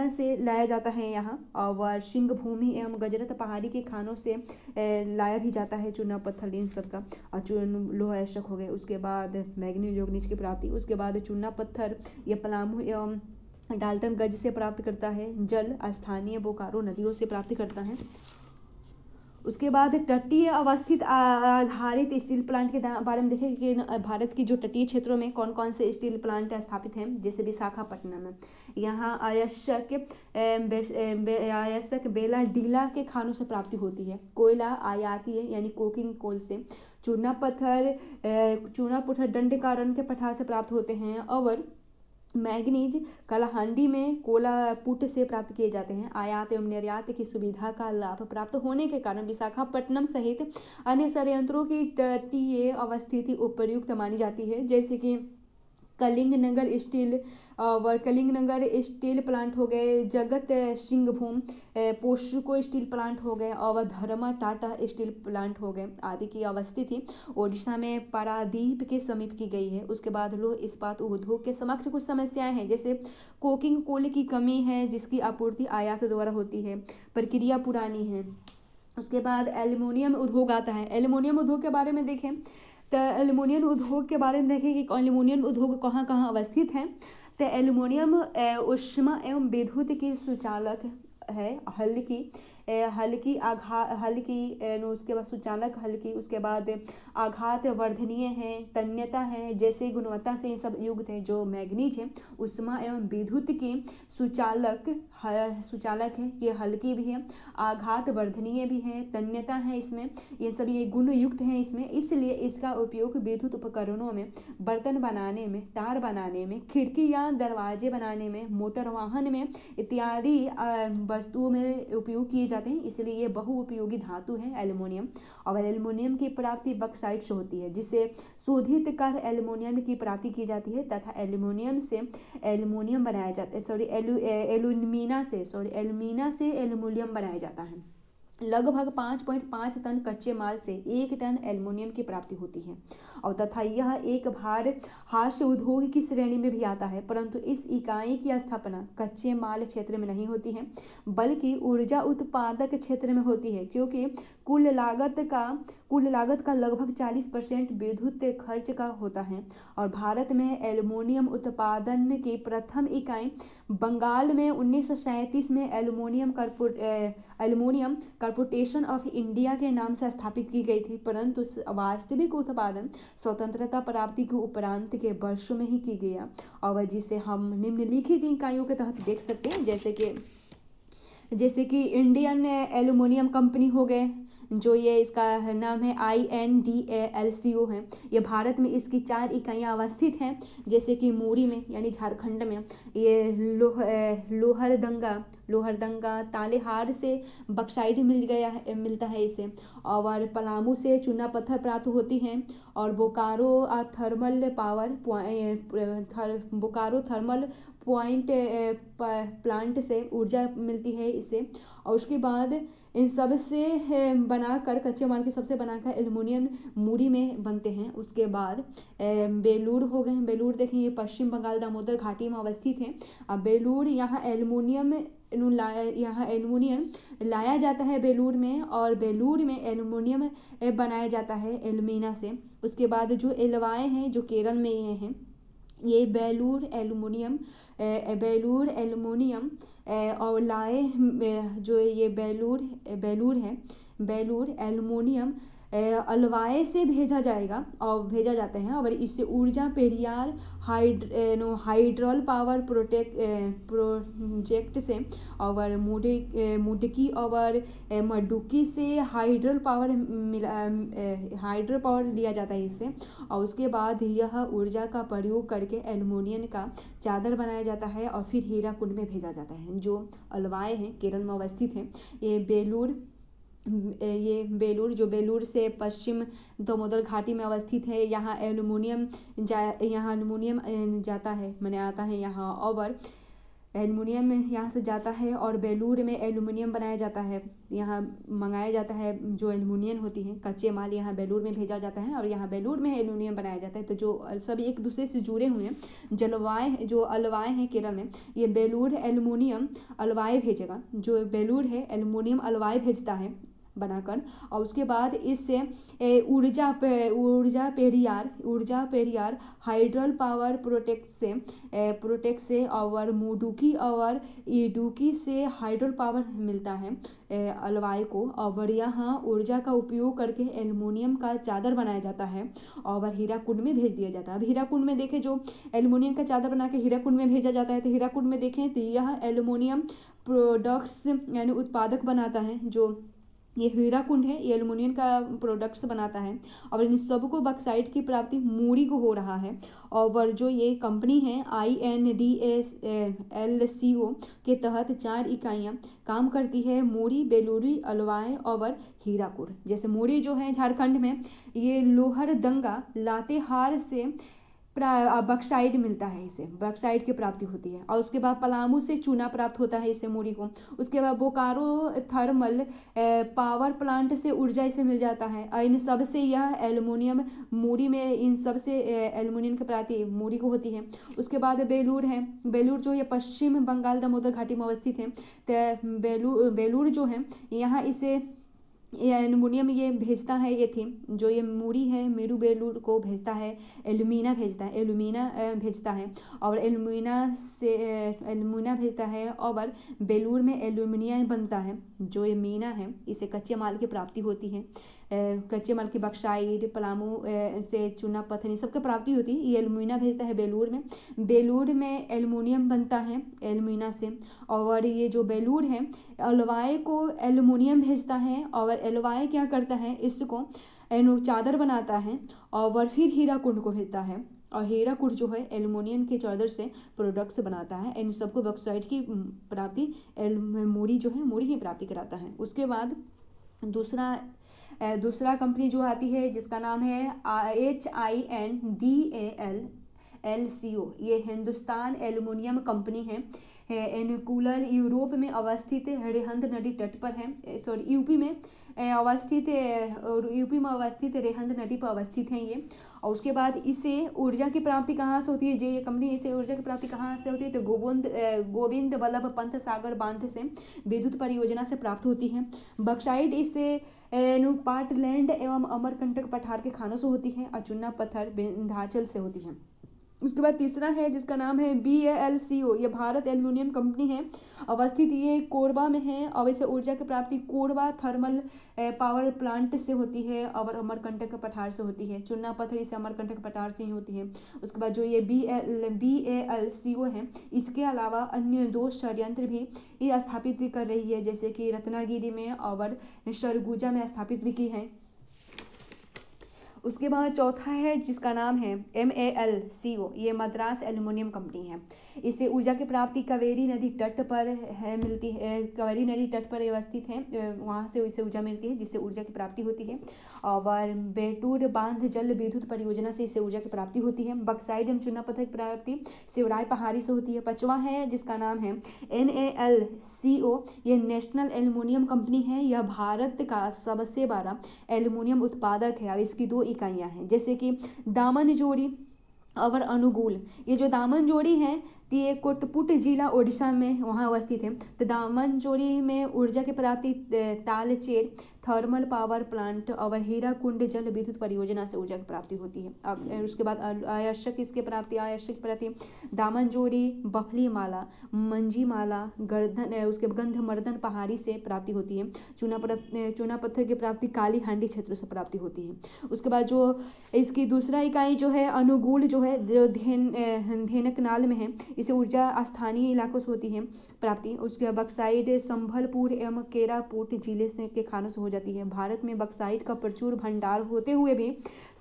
से लाया जाता है यहाँ, और सिंहभूमि एवं गुजरात पहाड़ी के खानों से लाया भी जाता है, चूना पत्थर इन सब का, और लौह अयस्क हो गए। उसके बाद मैग्नीज की प्राप्ति, उसके बाद चूना पत्थर ये पलामू एवं डाल्टनगंज से प्राप्त करता है, जल स्थानीय बोकारो नदियों से प्राप्त करता है। उसके बाद तटीय अवस्थित आधारित स्टील प्लांट के बारे में देखें कि भारत की जो तटीय क्षेत्रों में कौन कौन से स्टील प्लांट स्थापित हैं। जैसे विशाखापट्टनम में, यहाँ अयस्क बेलाडीला के खानों से प्राप्ति होती है। कोयला आयाती है यानी कोकिंग कोल से। चूना पत्थर दंडकारण्य के पठार से प्राप्त होते हैं, और मैग्नीज कलाहांडी में कोलापुट से प्राप्त किए जाते हैं। आयात एवं निर्यात की सुविधा का लाभ प्राप्त होने के कारण विशाखापट्टनम सहित अन्य संयंत्रों की तटीय अवस्थिति उपयुक्त मानी जाती है, जैसे कि कलिंगनगर स्टील प्लांट हो गए, जगत सिंहभूम पोस्को स्टील प्लांट हो गए, और धर्मा टाटा स्टील प्लांट हो गए आदि की अवस्थिति ओडिशा में पारादीप के समीप की गई है। उसके बाद लौह इस्पात उद्योग के समक्ष कुछ समस्याएं हैं, जैसे कोकिंग कोल की कमी है, जिसकी आपूर्ति आयात द्वारा होती है, प्रक्रिया पुरानी है। उसके बाद एल्युमिनियम उद्योग आता है। एल्युमिनियम उद्योग के बारे में देखें तो एल्युमिनियम उद्योग के बारे में देखें कि एल्युमिनियम उद्योग कहाँ कहाँ अवस्थित है। तो एल्युमिनियम ऊष्मा एवं विद्युत की सुचालक है, उसके बाद सुचालक हल्की, उसके बाद आघात वर्धनीय है, तन्यता है, जैसे गुणवत्ता से सब युक्त है। जो मैग्नीज है उष्मा एवं विद्युत की सुचालक है, ये हल्की भी है, आघात वर्धनीय भी है, तन्यता है इसमें, ये सभी ये गुण युक्त हैं इसमें। इसलिए इसका उपयोग विद्युत उपकरणों में, बर्तन बनाने में, तार बनाने में, खिड़की या दरवाजे बनाने में, मोटर वाहन में इत्यादि वस्तुओं में उपयोग किए जाते हैं। इसलिए ये बहुउपयोगी धातु है एल्युमिनियम। और एल्युमिनियम की प्राप्ति बक्साइट से होती है, जिसे शोधित कर एल्युमिनियम की प्राप्ति की जाती है, तथा एल्युमिनियम से एल्युमिनियम बनाया जाता है। एल्यूमिना से एल्युमिनियम बनाया जाता है। लगभग 5.5 टन कच्चे माल से 1 टन एल्युमिनियम की प्राप्ति होती है, और तथा यह एक भार हास्य उद्योग की श्रेणी में भी आता है। परंतु इस इकाई की स्थापना कच्चे माल क्षेत्र में नहीं होती है, बल्कि ऊर्जा उत्पादक क्षेत्र में होती है, क्योंकि कुल लागत का लगभग 40% विद्युत खर्च का होता है। और भारत में एल्युमिनियम उत्पादन की प्रथम इकाई बंगाल में 1937 में एल्युमिनियम कॉर्पोरेशन ऑफ इंडिया के नाम से स्थापित की गई थी, परंतु वास्तविक उत्पादन स्वतंत्रता प्राप्ति के उपरांत के वर्षों में ही की गया, और जिसे हम निम्नलिखित इकाइयों के तहत देख सकते हैं, जैसे कि इंडियन एल्युमिनियम कंपनी हो गए, जो ये इसका नाम है INDALCO है। ये भारत में इसकी 4 इकाइयाँ अवस्थित हैं, जैसे कि मूरी में यानी झारखंड में, ये लोहरदंगा तालेहार से बक्साइट मिलता है इसे, और पलामू से चूना पत्थर प्राप्त होती हैं, और बोकारो थर्मल पॉइंट प्लांट से ऊर्जा मिलती है इसे। और उसके बाद इन सब से बनाकर कच्चे माल के सबसे बनाकर एल्युमिनियम मूरी में बनते हैं। उसके बाद बेलूर हो गए। बेलूर देखें, ये पश्चिम बंगाल दामोदर घाटी में अवस्थित है। अब बेलूर यहाँ एल्युमिनियम लाया जाता है बेलूर में, और बेलूर में एल्युमिनियम बनाया जाता है एल्यूमिना से। उसके बाद जो एलवाए हैं जो केरल में ये हैं, ये बेलूर एल्युमिनियम और लाए जो ये बेलूर एल्युमिनियम अलवाए से भेजा जाता है, और इससे ऊर्जा पेरियार हाइड्रल पावर प्रोजेक्ट से और मुडकी और मडुकी से हाइड्रल पावर लिया जाता है इससे। और उसके बाद यह ऊर्जा का प्रयोग करके एल्युमिनियम का चादर बनाया जाता है और फिर हीराकुंड में भेजा जाता है, जो अलवाए हैं केरल में अवस्थित है। ये बेलूर से पश्चिम दामोदर घाटी में अवस्थित है। यहाँ एल्युमिनियम जाता है, मैंने आता है यहाँ, और एल्युमिनियम यहाँ से जाता है और बेलूर में एल्युमिनियम बनाया जाता है। यहाँ मंगाया जाता है जो एल्युमिनियम होती है कच्चे माल, यहाँ बेलूर में भेजा जाता है और यहाँ बेलूर में एल्युमिनियम बनाया जाता है। तो जो सब एक दूसरे से जुड़े हुए हैं, जो अलवाए हैं केरल में, ये बेलूर एल्युमिनियम अलवाए भेजेगा। जो बेलूर है एल्युमिनियम अलवाए भेजता है बनाकर, और उसके बाद इससे ऊर्जा पेरियार हाइड्रल पावर प्रोटेक्ट से और मुडुकी और इडुकी से हाइड्रल पावर मिलता है अलवाई को। और यहाँ ऊर्जा का उपयोग करके एल्युमिनियम का चादर बनाया जाता है और हीराकुंड में भेज दिया जाता है। अब हीराकुंड में देखें, जो एल्युमिनियम का चादर बना के हीराकुंड में भेजा जाता है, तो हीराकुंड में देखें तो यह एल्युमिनियम प्रोडक्ट्स यानी उत्पादक बनाता है। जो ये हीराकुंड है ये एल्युमिनियम का प्रोडक्ट्स बनाता है, और इन सबको बक्साइट की प्राप्ति मूरी को हो रहा है। और जो ये कंपनी है INDSLCO के तहत 4 इकाइयाँ काम करती है, मूरी, बेलूरी, अलवाए और हीराकुंड। जैसे मूरी जो है झारखंड में, ये लोहरदंगा लातेहार से बक्साइट मिलता है, इसे बक्साइट की प्राप्ति होती है। और उसके बाद पलामू से चूना प्राप्त होता है इसे मूरी को। उसके बाद बोकारो थर्मल पावर प्लांट से ऊर्जा इसे मिल जाता है। और इन सब से यह एल्युमिनियम मूरी में, इन सब से एल्युमिनियम की प्राप्ति मूरी को होती है। उसके बाद बेलूर है। बेलूर जो ये पश्चिम बंगाल दामोदर घाटी में अवस्थित है। तो बेलूर जो है यहाँ इसे एल्युमिनियम ये भेजता है, ये थी जो ये मूरी है मेरू बेलूर को भेजता है, एल्यूमिना भेजता है और एल्यूमिना भेजता है, और बेलूर में एल्यूमिनियम बनता है। जो ये मीना है इसे कच्चे माल की प्राप्ति होती है, कच्चे माल की बक्साइट पलामू से चूना पत्थर सबकी प्राप्ति होती है। ये एल्यूमिना भेजता है बेलूर में। बेलूर में एल्युमिनियम बनता है एल्यूमिना से, और ये जो बेलूर है अलवाए को एल्युमिनियम भेजता है, और अलवाए क्या करता है, इसको चादर बनाता है और फिर हीराकुंड को भेजता है। और हीराकुंड जो है एल्युमिनियम के चादर से प्रोडक्ट्स बनाता है। इन सबको बॉक्साइट की प्राप्ति मूरी जो है मूरी की प्राप्ति कराता है। उसके बाद दूसरा कंपनी जो आती है जिसका नाम है HINDALCO। ये हिंदुस्तान एल्युमिनियम कंपनी है। एनुकूलर यूरोप में अवस्थित रेहंद नदी तट पर है, यूपी में अवस्थित रेहंद नदी पर अवस्थित है ये। और उसके बाद इसे ऊर्जा की प्राप्ति कहाँ से होती है, ये कंपनी इसे ऊर्जा की प्राप्ति कहाँ से होती है, तो गोविंद वल्लभ पंत सागर बांध से विद्युत परियोजना से प्राप्त होती है। बक्साइट इसे पार्टलैंड एवं अमरकंटक पठार के खानों से होती है, और चूना पत्थर विंध्याचल से होती है। उसके बाद तीसरा है जिसका नाम है BALCO। ये भारत एल्युमिनियम कंपनी है, अवस्थित ये कोरबा में है, और इसे ऊर्जा की प्राप्ति कोरबा थर्मल पावर प्लांट से होती है और अमरकंटक पठार से होती है। चूना पत्थर इसे अमरकंटक पठार से ही होती है। उसके बाद जो ये BALCO है, इसके अलावा अन्य 2 संयंत्र भी ये स्थापित कर रही है, जैसे कि रत्नागिरी में और सरगुजा में स्थापित भी की है। उसके बाद चौथा है जिसका नाम है MALCO, ये मद्रास एल्युमिनियम कंपनी है। इसे ऊर्जा की प्राप्ति कावेरी नदी तट पर है, मिलती है। कावेरी नदी तट पर अवस्थित है, वहाँ से इसे ऊर्जा मिलती है, जिससे ऊर्जा की प्राप्ति होती है। और बेटूर बांध जल विद्युत परियोजना से इसे ऊर्जा की प्राप्ति होती है। बक्साइड एवं चूना पत्थर की प्राप्ति शिवराय पहाड़ी से होती है। पांचवा है जिसका नाम है NALCO, ये नेशनल एल्युमिनियम कंपनी है। यह भारत का सबसे बड़ा एल्युमिनियम उत्पादक है। अब इसकी 2 इकाइयां हैं, जैसे कि दामनजोड़ी और अनुगुल। ये जो दामनजोड़ी है ये कोटपुट जिला ओडिशा में वहाँ अवस्थित है। तो दामनजोड़ी में ऊर्जा की प्राप्ति तालचेर थर्मल पावर प्लांट और हीराकुंड जल विद्युत परियोजना से ऊर्जा की प्राप्ति होती है। अब उसके बाद आवश्यक इसके प्राप्ति आवश्यक प्राप्ति दामनजोड़ी, बफलीमाला, मंजीमाला, गर्दन उसके गंधमर्दन पहाड़ी से प्राप्ति होती है। चूना पत्थर की प्राप्ति काली हांडी क्षेत्र से प्राप्ति होती है। उसके बाद जो इसकी दूसरा इकाई जो है अनुगुल, जो है जो धेनकनाल में है, इसे ऊर्जा स्थानीय इलाकों से होती है प्राप्ति। उसके बाद बक्साइड संभलपुर एवं केरापुट जिले से के खानों से हो जाती है। भारत में बक्साइड का प्रचुर भंडार होते हुए भी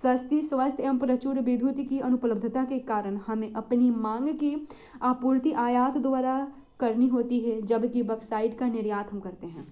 सस्ती, स्वस्थ एवं प्रचुर विद्युत की अनुपलब्धता के कारण हमें अपनी मांग की आपूर्ति आयात द्वारा करनी होती है, जबकि बक्साइड का निर्यात हम करते हैं।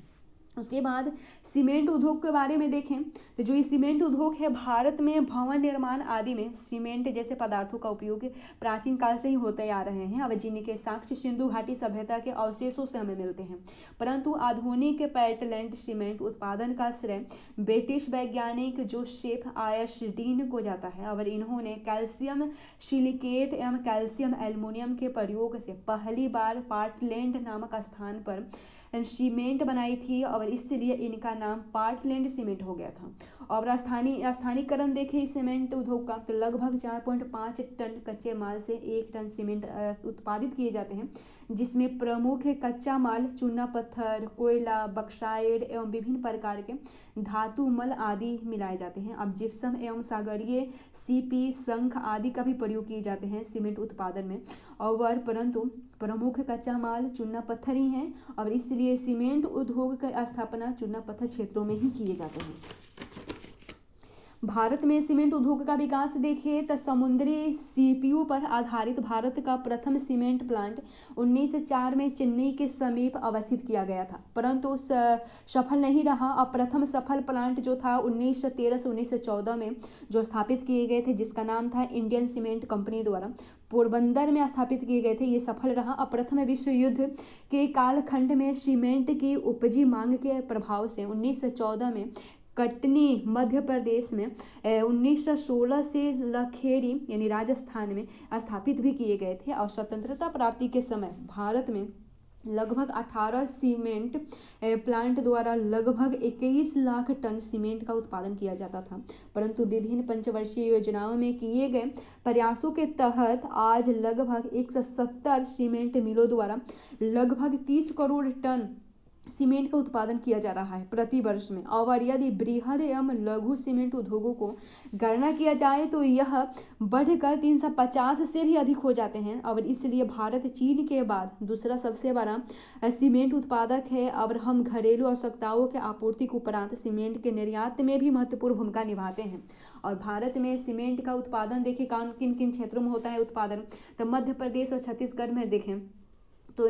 उसके बाद सीमेंट उद्योग के बारे में देखें तो जो ये सीमेंट उद्योग है, भारत में भवन निर्माण आदि में सीमेंट जैसे पदार्थों का उपयोग प्राचीन काल से ही होते आ रहे हैं, अब जिनके साक्ष्य सिंधु घाटी सभ्यता के अवशेषों से हमें मिलते हैं। परंतु आधुनिक पोर्टलैंड सीमेंट उत्पादन का श्रेय ब्रिटिश वैज्ञानिक जोसेफ आयर्सडीन को जाता है और इन्होंने कैल्शियम सिलिकेट एवं कैल्शियम एल्युमिनियम के प्रयोग से पहली बार पोर्टलैंड नामक स्थान पर सीमेंट बनाई थी और इसलिए इनका नाम पोर्टलैंड सीमेंट हो गया था। और स्थानीयकरण देखें इस सीमेंट उद्योग का तो लगभग 4.5 टन कच्चे माल से 1 टन सीमेंट उत्पादित किए जाते हैं, जिसमें प्रमुख कच्चा माल चूना पत्थर, कोयला, बक्साइड एवं विभिन्न प्रकार के धातु मल आदि मिलाए जाते हैं। अब जिप्सम एवं सागरीय सीपी, शंख आदि का भी प्रयोग किए जाते हैं सीमेंट उत्पादन में, और परंतु प्रमुख कच्चा माल चूना पत्थर ही है और इसलिए सीमेंट उद्योग की स्थापना चूना पत्थर क्षेत्रों में ही किए जाते हैं। भारत में सीमेंट उद्योग का विकास देखें तो समुद्री सीपीयू पर आधारित भारत का प्रथम सीमेंट प्लांट 1904 में चेन्नई के समीप अवस्थित किया गया था, परंतु सफल नहीं रहा। अब प्रथम सफल प्लांट जो था 1913 से 1914 में जो स्थापित किए गए थे, जिसका नाम था इंडियन सीमेंट कंपनी द्वारा पोरबंदर में स्थापित किए गए थे, ये सफल रहा। अब प्रथम विश्व युद्ध के कालखंड में सीमेंट की उपजी मांग के प्रभाव से 1914 में कटनी मध्य प्रदेश में 1916 से लखेड़ी यानी राजस्थान में स्थापित भी किए गए थे। और स्वतंत्रता प्राप्ति के समय भारत में लगभग 18 सीमेंट प्लांट द्वारा लगभग 21 लाख टन सीमेंट का उत्पादन किया जाता था, परंतु विभिन्न पंचवर्षीय योजनाओं में किए गए प्रयासों के तहत आज लगभग 170 सीमेंट मिलों द्वारा लगभग 30 करोड़ टन सीमेंट का उत्पादन किया जा रहा है प्रति वर्ष में। और यदि बृहद एवं लघु सीमेंट उद्योगों को गणना किया जाए तो यह बढ़कर 350 से भी अधिक हो जाते हैं, और इसलिए भारत चीन के बाद दूसरा सबसे बड़ा सीमेंट उत्पादक है। और हम घरेलू आवश्यकताओं के आपूर्ति के उपरांत सीमेंट के निर्यात में भी महत्वपूर्ण भूमिका निभाते हैं। और भारत में सीमेंट का उत्पादन देखें किन किन क्षेत्रों में होता है उत्पादन, तो मध्य प्रदेश और छत्तीसगढ़ में देखें तो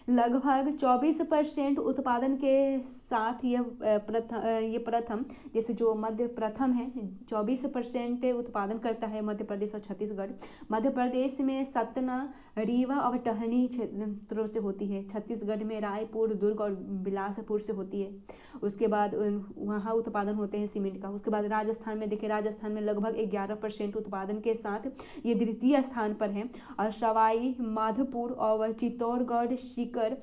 लगभग 24% उत्पादन के साथ ये प्रथम जैसे जो मध्य प्रथम है 24% उत्पादन करता है मध्य प्रदेश और छत्तीसगढ़। मध्य प्रदेश में सतना, रीवा और टहनी क्षेत्रों से होती है। छत्तीसगढ़ में रायपुर, दुर्ग और बिलासपुर से होती है। उसके बाद वहाँ उत्पादन होते हैं सीमेंट का। उसके बाद राजस्थान में देखिए, राजस्थान में लगभग 11% उत्पादन के साथ ये द्वितीय स्थान पर है। और सवाई माधोपुर और चित्तौड़गढ़, सीकर,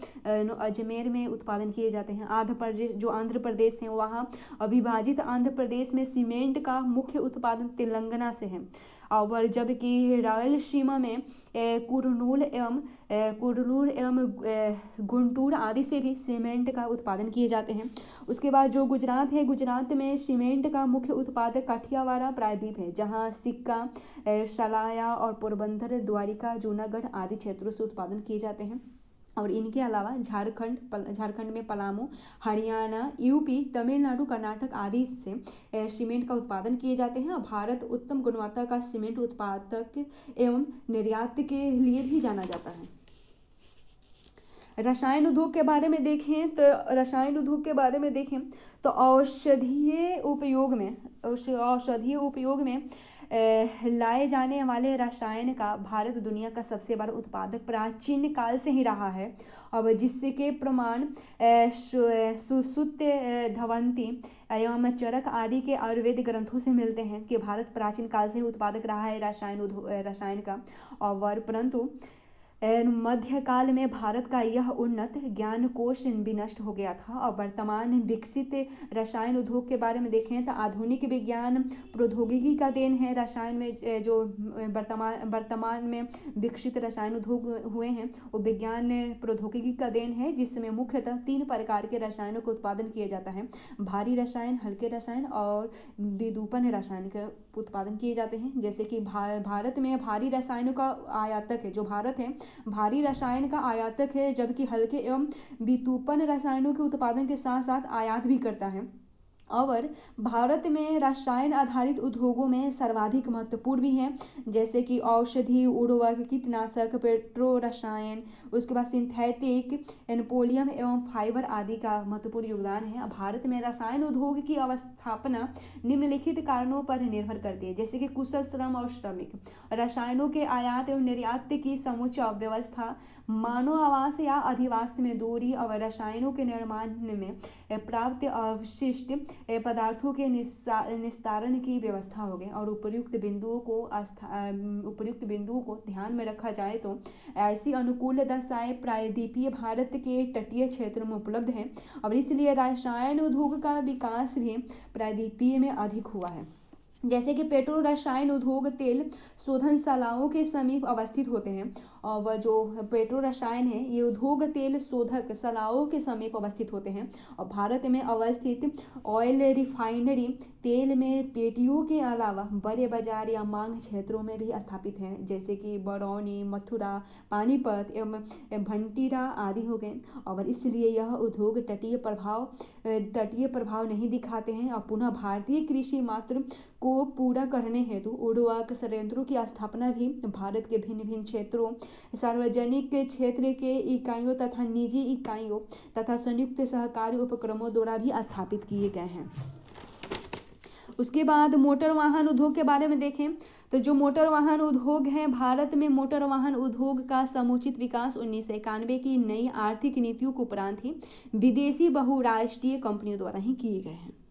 अजमेर में उत्पादन किए जाते हैं। आंध्र प्रदेश है वहाँ अविभाजित आंध्र प्रदेश में सीमेंट का मुख्य उत्पादन तेलंगाना से है। और जबकि रायलसीमा में कुरनूल एवं गुंटूर आदि से भी सीमेंट का उत्पादन किए जाते हैं। उसके बाद जो गुजरात है, गुजरात में सीमेंट का मुख्य उत्पादक काठियावाड़ प्रायद्वीप है, जहां सिक्का, सलाया और पोरबंदर, द्वारिका, जूनागढ़ आदि क्षेत्रों से उत्पादन किए जाते हैं। और इनके अलावा झारखंड में पलामू, हरियाणा, यूपी, तमिलनाडु, कर्नाटक आदि से सीमेंट का उत्पादन किए जाते हैं। और भारत उत्तम गुणवत्ता का सीमेंट उत्पादक एवं निर्यात के लिए भी जाना जाता है। रसायन उद्योग के बारे में देखें तो औषधीय उपयोग में लाए जाने वाले रसायन का भारत दुनिया का सबसे बड़ा उत्पादक प्राचीन काल से ही रहा है। अब जिसके प्रमाण सुश्रुत, धवंती एवं चरक आदि के आयुर्वेद ग्रंथों से मिलते हैं कि भारत प्राचीन काल से ही उत्पादक रहा है रसायन का। और परंतु मध्यकाल में भारत का यह उन्नत ज्ञानकोश विनष्ट हो गया था। और वर्तमान विकसित रसायन उद्योग के बारे में देखें तो आधुनिक विज्ञान प्रौद्योगिकी का देन है। रसायन में जो वर्तमान में विकसित रसायन उद्योग हुए हैं वो विज्ञान प्रौद्योगिकी का देन है, जिसमें मुख्यतः 3 प्रकार के रसायनों का उत्पादन किया जाता है। भारी रसायन, हल्के रसायन और विरूपण रसायन का उत्पादन किए जाते हैं। जैसे कि भारत में भारी रसायनों का आयातक है, जो भारत है भारी रसायन का आयातक है, जबकि हल्के एवं विरूपण रसायनों के उत्पादन के साथ साथ आयात भी करता है। और भारत में रसायन आधारित उद्योगों में सर्वाधिक महत्वपूर्ण भी हैं, जैसे कि औषधि, उर्वरक, कीटनाशक, पेट्रो रसायन, उसके बाद सिंथेटिक, पेट्रोलियम एवं फाइबर आदि का महत्वपूर्ण योगदान है। भारत में रसायन उद्योग की अवस्थापना निम्नलिखित कारणों पर निर्भर करती है, जैसे कि कुशल श्रम और श्रमिक, रसायनों के आयात एवं निर्यात की समुचित व्यवस्था, मानव आवास या अधिवास में दूरी और रसायनों के निर्माण में प्राप्त अवशिष्ट पदार्थों के निस्तारण की व्यवस्था हो गई। और उपर्युक्त बिंदुओं को ध्यान में रखा जाए तो ऐसी अनुकूल दशाएं प्रायद्वीपीय भारत के तटीय क्षेत्रों में उपलब्ध हैं और इसलिए रसायन उद्योग का विकास भी प्रायद्वीपीय में अधिक हुआ है। जैसे कि पेट्रो रसायन उद्योग तेल शोधनशालाओं के समीप अवस्थित होते हैं। और वह जो पेट्रो रसायन है ये उद्योग तेल शोधक शालाओं के समीप अवस्थित होते हैं। और भारत में अवस्थित ऑयल रिफाइनरी तेल में पेटियों के अलावा बड़े बाजार या मांग क्षेत्रों में भी स्थापित हैं, जैसे कि बरौनी, मथुरा, पानीपत एवं भंटीरा आदि हो गए। और इसलिए यह उद्योग तटीय प्रभाव नहीं दिखाते हैं। और पुनः भारतीय कृषि मात्र को पूरा करने हेतु उर्वरक संयंत्रों की स्थापना भी भारत के भिन्न भिन्न क्षेत्रों, सार्वजनिक क्षेत्र के इकाइयों तथा निजी इकाइयों तथा संयुक्त सहकारी उपक्रमों द्वारा भी स्थापित किए गए हैं। उसके बाद मोटर वाहन उद्योग के बारे में देखें तो जो मोटर वाहन उद्योग है, भारत में मोटर वाहन उद्योग का समुचित विकास 1991 की नई आर्थिक नीतियों के उपरांत ही विदेशी बहुराष्ट्रीय कंपनियों द्वारा ही किए गए हैं।